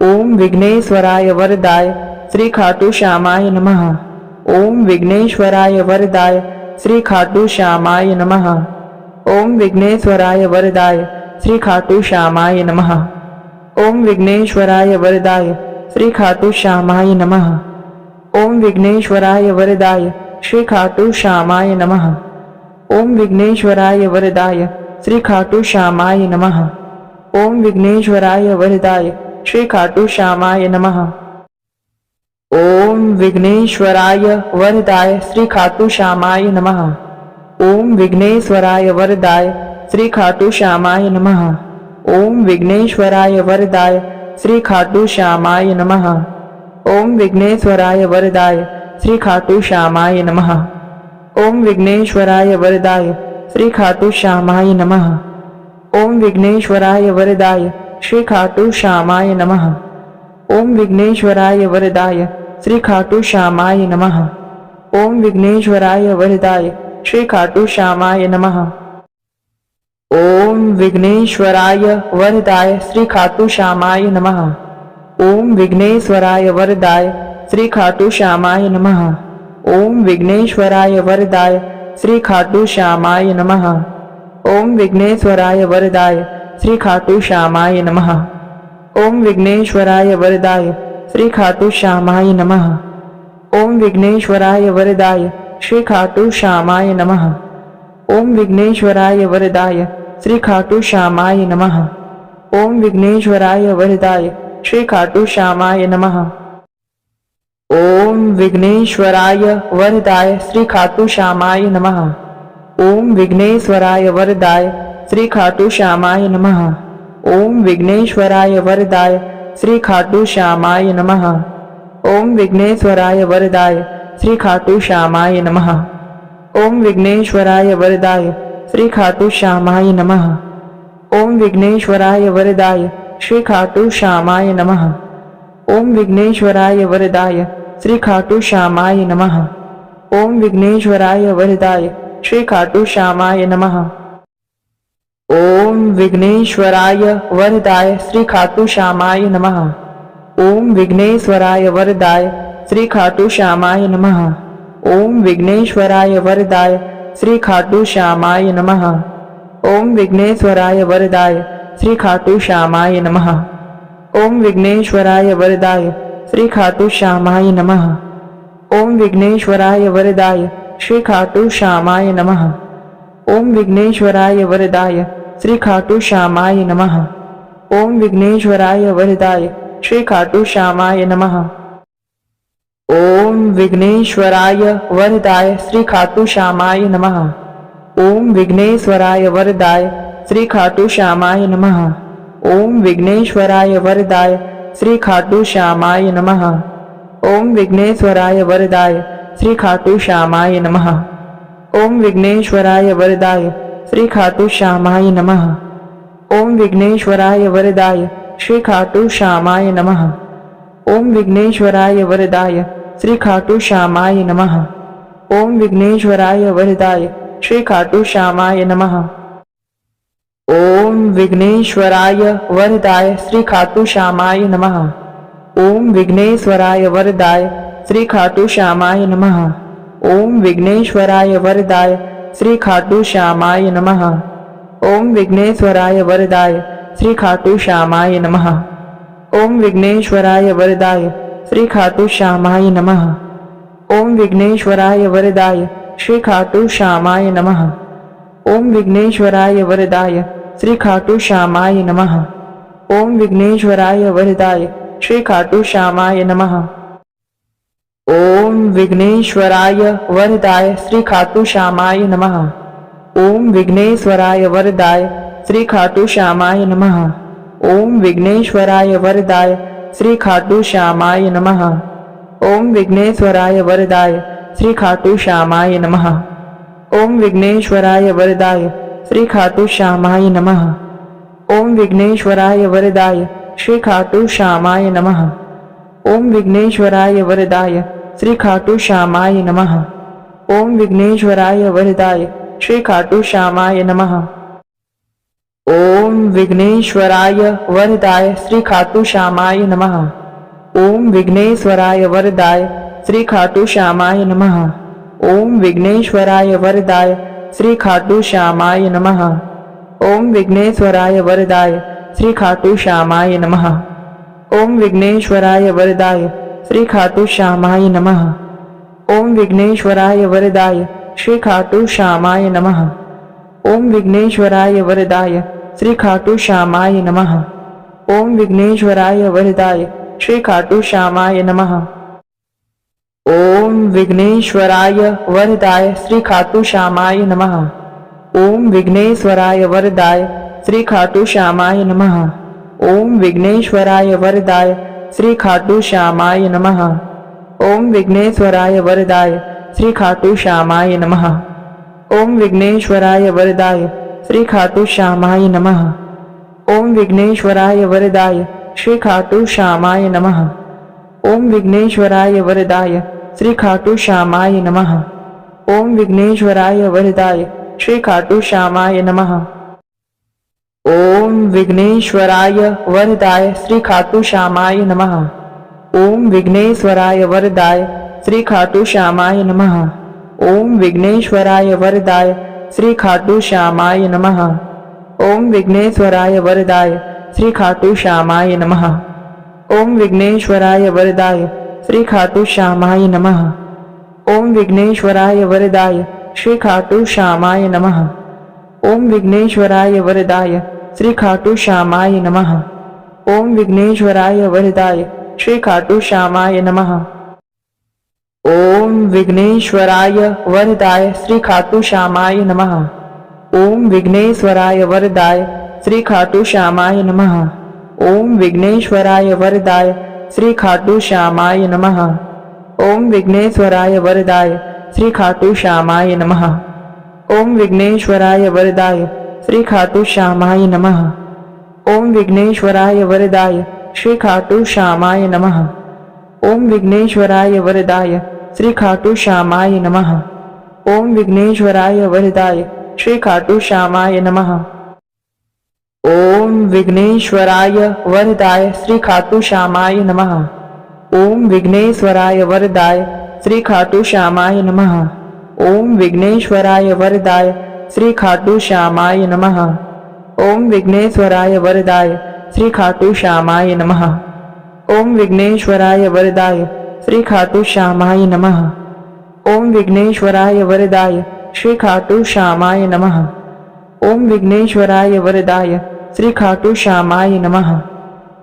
ओम विघ्नेश्वराय वरदाय श्री खाटू श्यामाय नमः। ओम विघ्नेश्वराय वरदाय श्री खाटू श्यामाय नमः। ओम विघ्नेश्वराय वरदाय श्री खाटू श्यामाय नमः। ओम विघ्नेश्वराय वरदाय श्री खाटू श्यामाय नमः। ओम विघ्नेश्वराय वरदाय श्री खाटू श्यामाय नमः। ओम विघ्नेश्वराय वरदाय श्री खाटू श्यामाय नमः। ओम विघ्नेश्वराय वरदाय श्री खाटू श्यामाय नमः। ओम विघ्नेश्वराय वरदाय श्री खाटू श्यामाय नमः। ओम विघ्नेश्वराय वरदाय श्री खाटू श्यामाय नमः। ओम विघ्नेश्वराय वरदाय श्री खाटू श्यामाय नमः। ओम विघ्नेश्वराय वरदाय श्री खाटू श्यामाय नमः। ओम विघ्नेश्वराय वरदाय श्री खाटू श्यामाय नमः। ओम विघ्नेश्वराय वरदाय श्री खाटू श्यामाय नमः। ओम विघ्नेश्वराय वरदाय श्री खाटू श्यामाय नमः। ओम विघ्नेश्वराय वरदाय श्री खाटू श्यामाय नमः। ओम विघ्नेश्वराय वरदाय श्री खाटू श्यामाय नमः। ओम विघ्नेश्वराय वरदाय श्री खाटू श्यामाय नमः। ओम विघ्नेश्वराय वरदाय श्री खाटू श्यामाय नमः। ओम विघ्नेश्वराय वरदाय श्री खाटू श्यामाय नमः। ओम विघ्नेश्वराय वरदाय श्री खाटू श्यामाय नमः। ओम विघ्नेश्वराय वरदाय श्री खाटू श्यामाय नमः। ओम विघ्नेश्वराय वरदाय श्री खाटू श्यामाय नमः। ओम विघ्नेश्वराय वरदाय श्री खाटू श्यामाय नमः। ओम विघ्नेश्वराय वरदाय श्री खाटू श्यामाय नमः। ओम विघ्नेश्वराय वरदाय श्री खाटू श्यामाय नमः। ओम विघ्नेश्वराय वरदाय श्री खाटू श्यामाय नमः। ओम विघ्नेश्वराय वरदाय श्री खाटू श्यामाय नमः। ओम विघ्नेश्वराय वरदाय श्री खाटू श्यामाय नमः। ओम विघ्नेश्वराय वरदाय श्री खाटू श्यामाय नमः। ओम विघ्नेश्वराय वरदाय श्री खाटू श्यामाय नमः। ओम विघ्नेश्वराय वरदाय श्री खाटू श्यामाय नमः। ओम विघ्नेश्वराय वरदाय श्री खाटू श्यामाय नमः। ओम विघ्नेश्वराय वरदाय श्री खाटू श्यामाय नमः। ओम विघ्नेश्वराय वरदाय श्री खाटू श्यामाय नमः। ओम विघ्नेश्वराय वरदाय श्री खाटू श्यामाय नमः। ओम विघ्नेश्वराय वरदाय श्री खाटू श्यामाय नमः। ओम विघ्नेश्वराय वरदाय श्री खाटू श्यामाय नमः। ओम विघ्नेश्वराय वरदाय श्री खाटू श्यामाय नमः। ओम विघ्नेश्वराय वरदाय श्री खाटू श्यामाय नमः। ओम विघ्नेश्वराय वरदाय श्री खाटू श्यामाय नमः। ओम विघ्नेश्वराय वरदाय श्री खाटू श्यामाय नमः। ओम विघ्नेश्वराय वरदाय श्री खाटू श्यामाय नमः। ओम विघ्नेश्वराय वरदाय श्री खाटू श्यामाय नमः। ओम विघ्नेश्वराय वरदाय श्री खाटू श्यामाय नमः। ओम विघ्नेश्वराय वरदाय श्री खाटू श्यामाय नमः। ओम विघ्नेश्वराय वरदाय श्री खाटू श्यामाय नमः। ओम विघ्नेश्वराय वरदाय श्री खाटू श्यामाय नमः। ओम विघ्नेश्वराय वरदाय श्री खाटू श्यामाय नमः। ओम विघ्नेश्वराय वरदाय श्री खाटू श्यामाय नमः। ओम विघ्नेश्वराय वरदाय श्री खाटू श्यामाय नमः। ओम विघ्नेश्वराय वरदाय श्री खाटू श्यामाय नमः। ओम विघ्नेश्वराय वरदाय श्री खाटू श्यामाय नमः। ओम विघ्नेश्वराय वरदाय श्री खाटू श्यामाय नमः। ओम विघ्नेश्वराय वरदाय श्री खाटू श्यामाय नमः। ओम विघ्नेश्वराय वरदाय श्री खाटू श्यामाय नमः। ओम विघ्नेश्वराय वरदाय श्री खाटू श्यामाय नमः। ओम विघ्नेश्वराय वरदाय श्री खाटू श्यामाय नमः। ओम विघ्नेश्वराय वरदाय श्री खाटू श्यामाय नमः। ओम विघ्नेश्वराय वरदाय श्री खाटू श्यामाय नमः। ओम विघ्नेश्वराय वरदाय श्री खाटू श्यामाय नमः। ओम विघ्नेश्वराय वरदाय श्री खाटू श्यामाय नमः। ओम विघ्नेश्वराय वरदाय श्री खाटू श्यामाय नमः। ओम विघ्नेश्वराय वरदाय श्री खाटू श्यामाय नमः। ओम विघ्नेश्वराय वरदाय श्री खाटू श्यामाय नमः। ओम विघ्नेश्वराय वरदाय श्री खाटू श्यामाय नमः। ओम विघ्नेश्वराय वरदाय श्री खाटू श्यामाय नमः। ओम विघ्नेश्वराय वरदाय श्री खाटू श्यामाय नमः। ओम विघ्नेश्वराय वरदाय श्री खाटू श्यामाय नमः। ओम विघ्नेश्वराय वरदाय श्री खाटू श्यामाय नमः। ओम विघ्नेश्वराय वरदाय श्री खाटू श्यामाय नमः। ओम विघ्नेश्वराय वरदाय श्री खाटू श्यामाय नमः। ओम विघ्नेश्वराय वरदाय श्री खाटू श्यामाय नमः। ओम विघ्नेश्वराय वरदाय श्री खाटू श्यामाय नमः। ओम विघ्नेश्वराय वरदाय श्री खाटू श्यामाय नमः। ओम विघ्नेश्वराय वरदाय श्री खाटू श्यामाय नमः। ओम विघ्नेश्वराय वरदाय श्री खाटू श्यामाय नमः। ओम विघ्नेश्वराय वरदाय श्री खाटू श्यामाय नमः। ओम विघ्नेश्वराय वरदाय श्री खाटू श्यामाय नमः। ओम विघ्नेश्वराय वरदाय श्री खाटू श्यामाय नमः। ओम विघ्नेश्वराय वरदाय श्री खाटू श्यामाय नमः। ओम विघ्नेश्वराय वरदाय श्री खाटू श्यामाय नमः। ओम विघ्नेश्वराय वरदाय श्री खाटू श्यामाय नमः। ओम विघ्नेश्वराय वरदाय श्री खाटू श्यामाय नमः। ओम विघ्नेश्वराय वरदाय श्री खाटू श्यामाय नमः। ओम विघ्नेश्वराय वरदाय श्री खाटू श्यामाय नमः। ओम विघ्नेश्वराय वरदाय श्री खाटू श्यामाय नमः। ओम विघ्नेश्वराय वरदाय श्री खाटू श्यामाय नमः। ओम विघ्नेश्वराय वरदाय श्री खाटू श्यामाय नमः। ओम विघ्नेश्वराय वरदाय श्री खाटू श्यामाय नमः। ओम विघ्नेश्वराय वरदाय श्री खाटू श्यामाय नमः। ओम विघ्नेश्वराय वरदाय श्री खाटू श्यामाय नमः। ओम विघ्नेश्वराय वरदाय श्री खाटू श्यामाय नमः। ओम विघ्नेश्वराय वरदाय श्री खाटू श्यामाय नमः। ओम विघ्नेश्वराय वरदाय श्री खाटू श्यामाय नमः। ओम विघ्नेश्वराय वरदाय श्री खाटू श्यामाय नमः। ओम विघ्नेश्वराय वरदाय श्री खाटू श्यामाय नमः। ओम विघ्नेश्वराय वरदाय श्री खाटू श्यामाय नमः। ओम विघ्नेश्वराय वरदाय श्री खाटू श्यामाय नमः। ओम विघ्नेश्वराय वरदाय श्री खाटू श्यामाय नमः। ओम विघ्नेश्वराय वरदाय श्री खाटू श्यामाय नमः। ओम विघ्नेश्वराय वरदाय श्री खाटू श्यामाय नमः। ओम विघ्नेश्वराय वरदाय श्री खाटू श्यामाय नमः। ओम विघ्नेश्वराय वरदाय श्री खाटू श्यामाय नमः।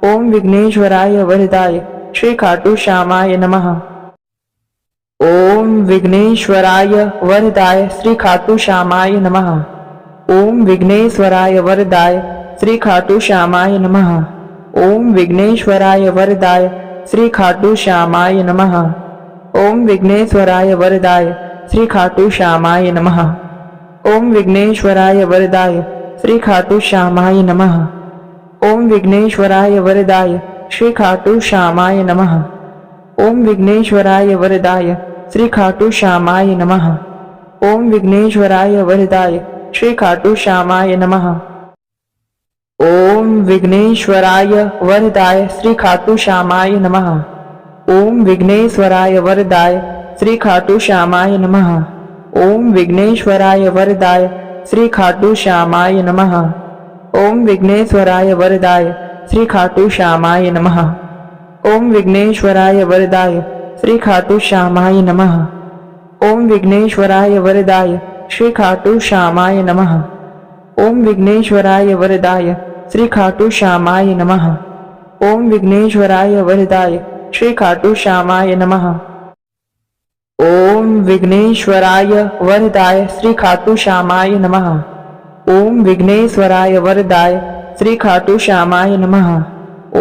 ओम विघ्नेश्वराय वरदाय श्री खाटू श्यामाय नमः। ओम विघ्नेश्वराय वरदाय श्री खाटू श्यामाय नमः। ओम विघ्नेश्वराय वरदाय श्री खाटू श्यामाय नमः। ओम विघ्नेश्वराय वरदाय श्री खाटू श्यामाय नमः। ओम विघ्नेश्वराय वरदाय श्री खाटू श्यामाय नमः। ओम विघ्नेश्वराय वरदाय श्री खाटू श्यामाय नमः। ओम विघ्नेश्वराय वरदाय श्री खाटू श्यामाय नमः। ओम विघ्नेश्वराय वरदाय श्री खाटू श्यामाय नमः। ओम विघ्नेश्वराय वरदाय श्री खाटू श्यामाय नमः। ओम विघ्नेश्वराय वरदाय श्री खाटू श्यामाय नमः। ओम विघ्नेश्वराय वरदाय श्री खाटू श्यामाय नमः। ओम विघ्नेश्वराय वरदाय श्री खाटू श्यामाय नमः। ओम विघ्नेश्वराय वरदाय श्री खाटू श्यामाय नमः। ओम विघ्नेश्वराय वरदाय श्री खाटू श्यामाय नमः। ओम विघ्नेश्वराय वरदाय श्री खाटू श्यामाय नमः। ओम विघ्नेश्वराय वरदाय श्री खाटू श्यामाय नमः। ओम विघ्नेश्वराय वरदाय श्री खाटू श्यामाय नमः। ओम विघ्नेश्वराय वरदाय श्री खाटू श्यामाय नमः।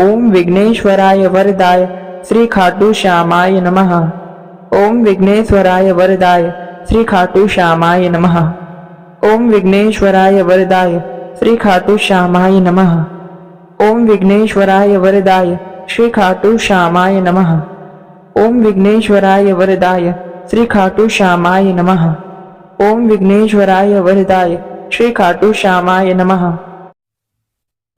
ओम विघ्नेश्वराय वरदाय श्री खाटू श्यामाय नमः। ओम विघ्नेश्वराय वरदाय श्री खाटू श्यामाय नमः। ओम विघ्नेश्वराय वरदाय श्री खाटू श्यामाय नमः। ओम विघ्नेश्वराय वरदाय श्री खाटू श्यामाय नमः। ओम विघ्नेश्वराय वरदाय श्री खाटू श्यामाय नमः। ओम विघ्नेश्वराय वरदाय श्री खाटू श्यामाय नमः।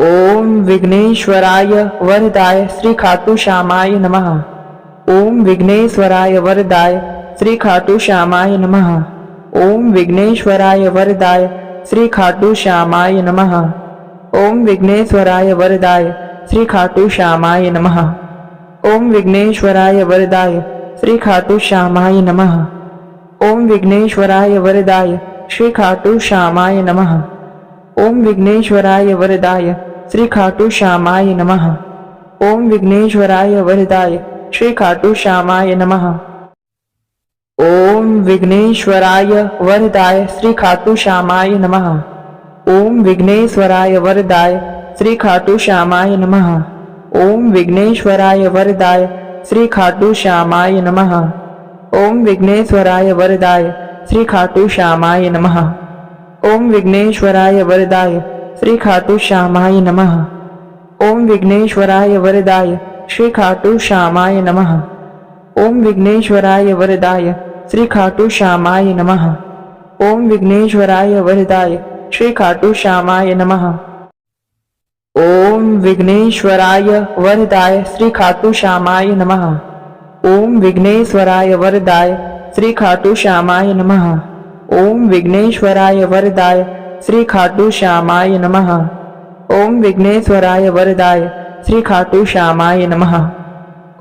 ओम विघ्नेश्वराय वरदाय श्री खाटू श्यामाय नमः। ओम विघ्नेश्वराय वरदाय श्री खाटू श्यामाय नमः। ओम विघ्नेश्वराय वरदाय श्री खाटू श्यामाय नमः। ओम विघ्नेश्वराय वरदाय श्री खाटू श्यामाय नमः। ओम विघ्नेश्वराय वरदाय श्री खाटू श्यामाय नमः। ओम विघ्नेश्वराय वरदाय श्री खाटू श्यामाय नमः। ओम विघ्नेश्वराय वरदाय श्री खाटू श्यामाय नमः। ओम विघ्नेश्वराय वरदाय श्री खाटू श्यामाय नमः। ओम विघ्नेश्वराय वरदाय श्री खाटू श्यामाय नमः। ओम विघ्नेश्वराय वरदाय श्री खाटू श्यामाय नमः। ओम विघ्नेश्वराय वरदाय श्री खाटू श्यामाय नमः। ओम विघ्नेश्वराय वरदाय श्री खाटू श्यामाय नमः। ओम विघ्नेश्वराय वरदाय श्री खाटू श्यामाय नमः। ओम विघ्नेश्वराय वरदाय श्री खाटू श्यामाय नमः। ओम विघ्नेश्वराय वरदाय श्री खाटू श्यामाय नमः। ओम विघ्नेश्वराय वरदाय श्री खाटू श्यामाय नमः। ओम विघ्नेश्वराय वरदाय श्री खाटू श्यामाय नमः। ओम विघ्नेश्वराय वरदाय श्री खाटू श्यामाय नमः। ओम विघ्नेश्वराय वरदाय श्री खाटू श्यामाय नमः। ओम विघ्नेश्वराय वरदाय श्री खाटू श्यामाय नमः।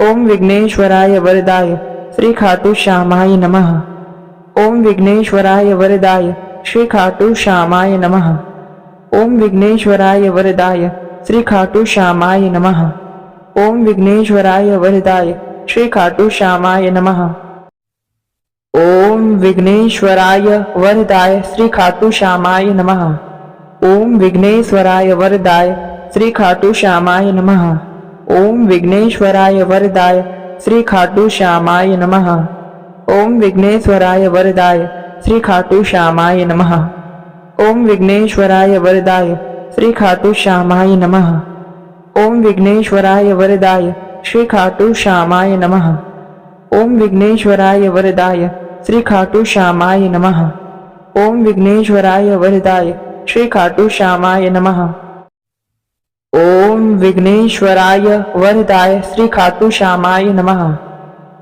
ओम विघ्नेश्वराय वरदाय श्री खाटू श्यामाय नमः। ओम विघ्नेश्वराय वरदाय श्री खाटू श्यामाय नमः। ओम विघ्नेश्वराय वरदाय श्री खाटू श्यामाय नमः। ओम विघ्नेश्वराय वरदाय श्री खाटू श्यामाय नमः। ओम विघ्नेश्वराय वरदाय श्री खाटू श्यामाय नमः। ओम विघ्नेश्वराय वरदाय श्री खाटू श्यामाय नमः। ओम विघ्नेश्वराय वरदाय श्री खाटू श्यामाय नमः। ओम विघ्नेश्वराय वरदाय श्री खाटू श्यामाय नमः। ओम विघ्नेश्वराय वरदाय श्री खाटू श्यामाय नमः। ओम विघ्नेश्वराय वरदाय श्री खाटू श्यामाय नमः। ओम विघ्नेश्वराय वरदाय श्री खाटू श्यामाय नमः। ओम विघ्नेश्वराय वरदाय श्री खाटू श्यामाय नमः। ओम विघ्नेश्वराय वरदाय श्री खाटू श्यामाय नमः।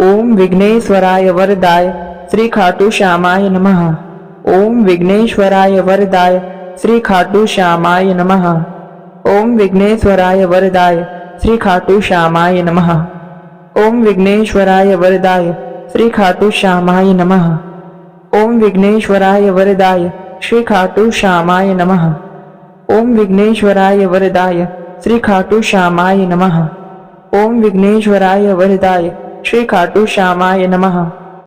ओम विघ्नेश्वराय वरदाय श्री खाटू श्यामाय नमः। ओम विघ्नेश्वराय वरदाय श्री खाटू श्यामाय नमः। ओम विघ्नेश्वराय वरदाय श्री खाटू श्यामाय नमः। ओम विघ्नेश्वराय वरदाय श्री खाटू श्यामाय नमः। ओम विघ्नेश्वराय वरदाय श्री खाटू श्यामाय नमः। ओम विघ्नेश्वराय वरदाय श्री खाटू श्यामाय नमः। ओम विघ्नेश्वराय वरदाय श्री खाटू श्यामाय नमः।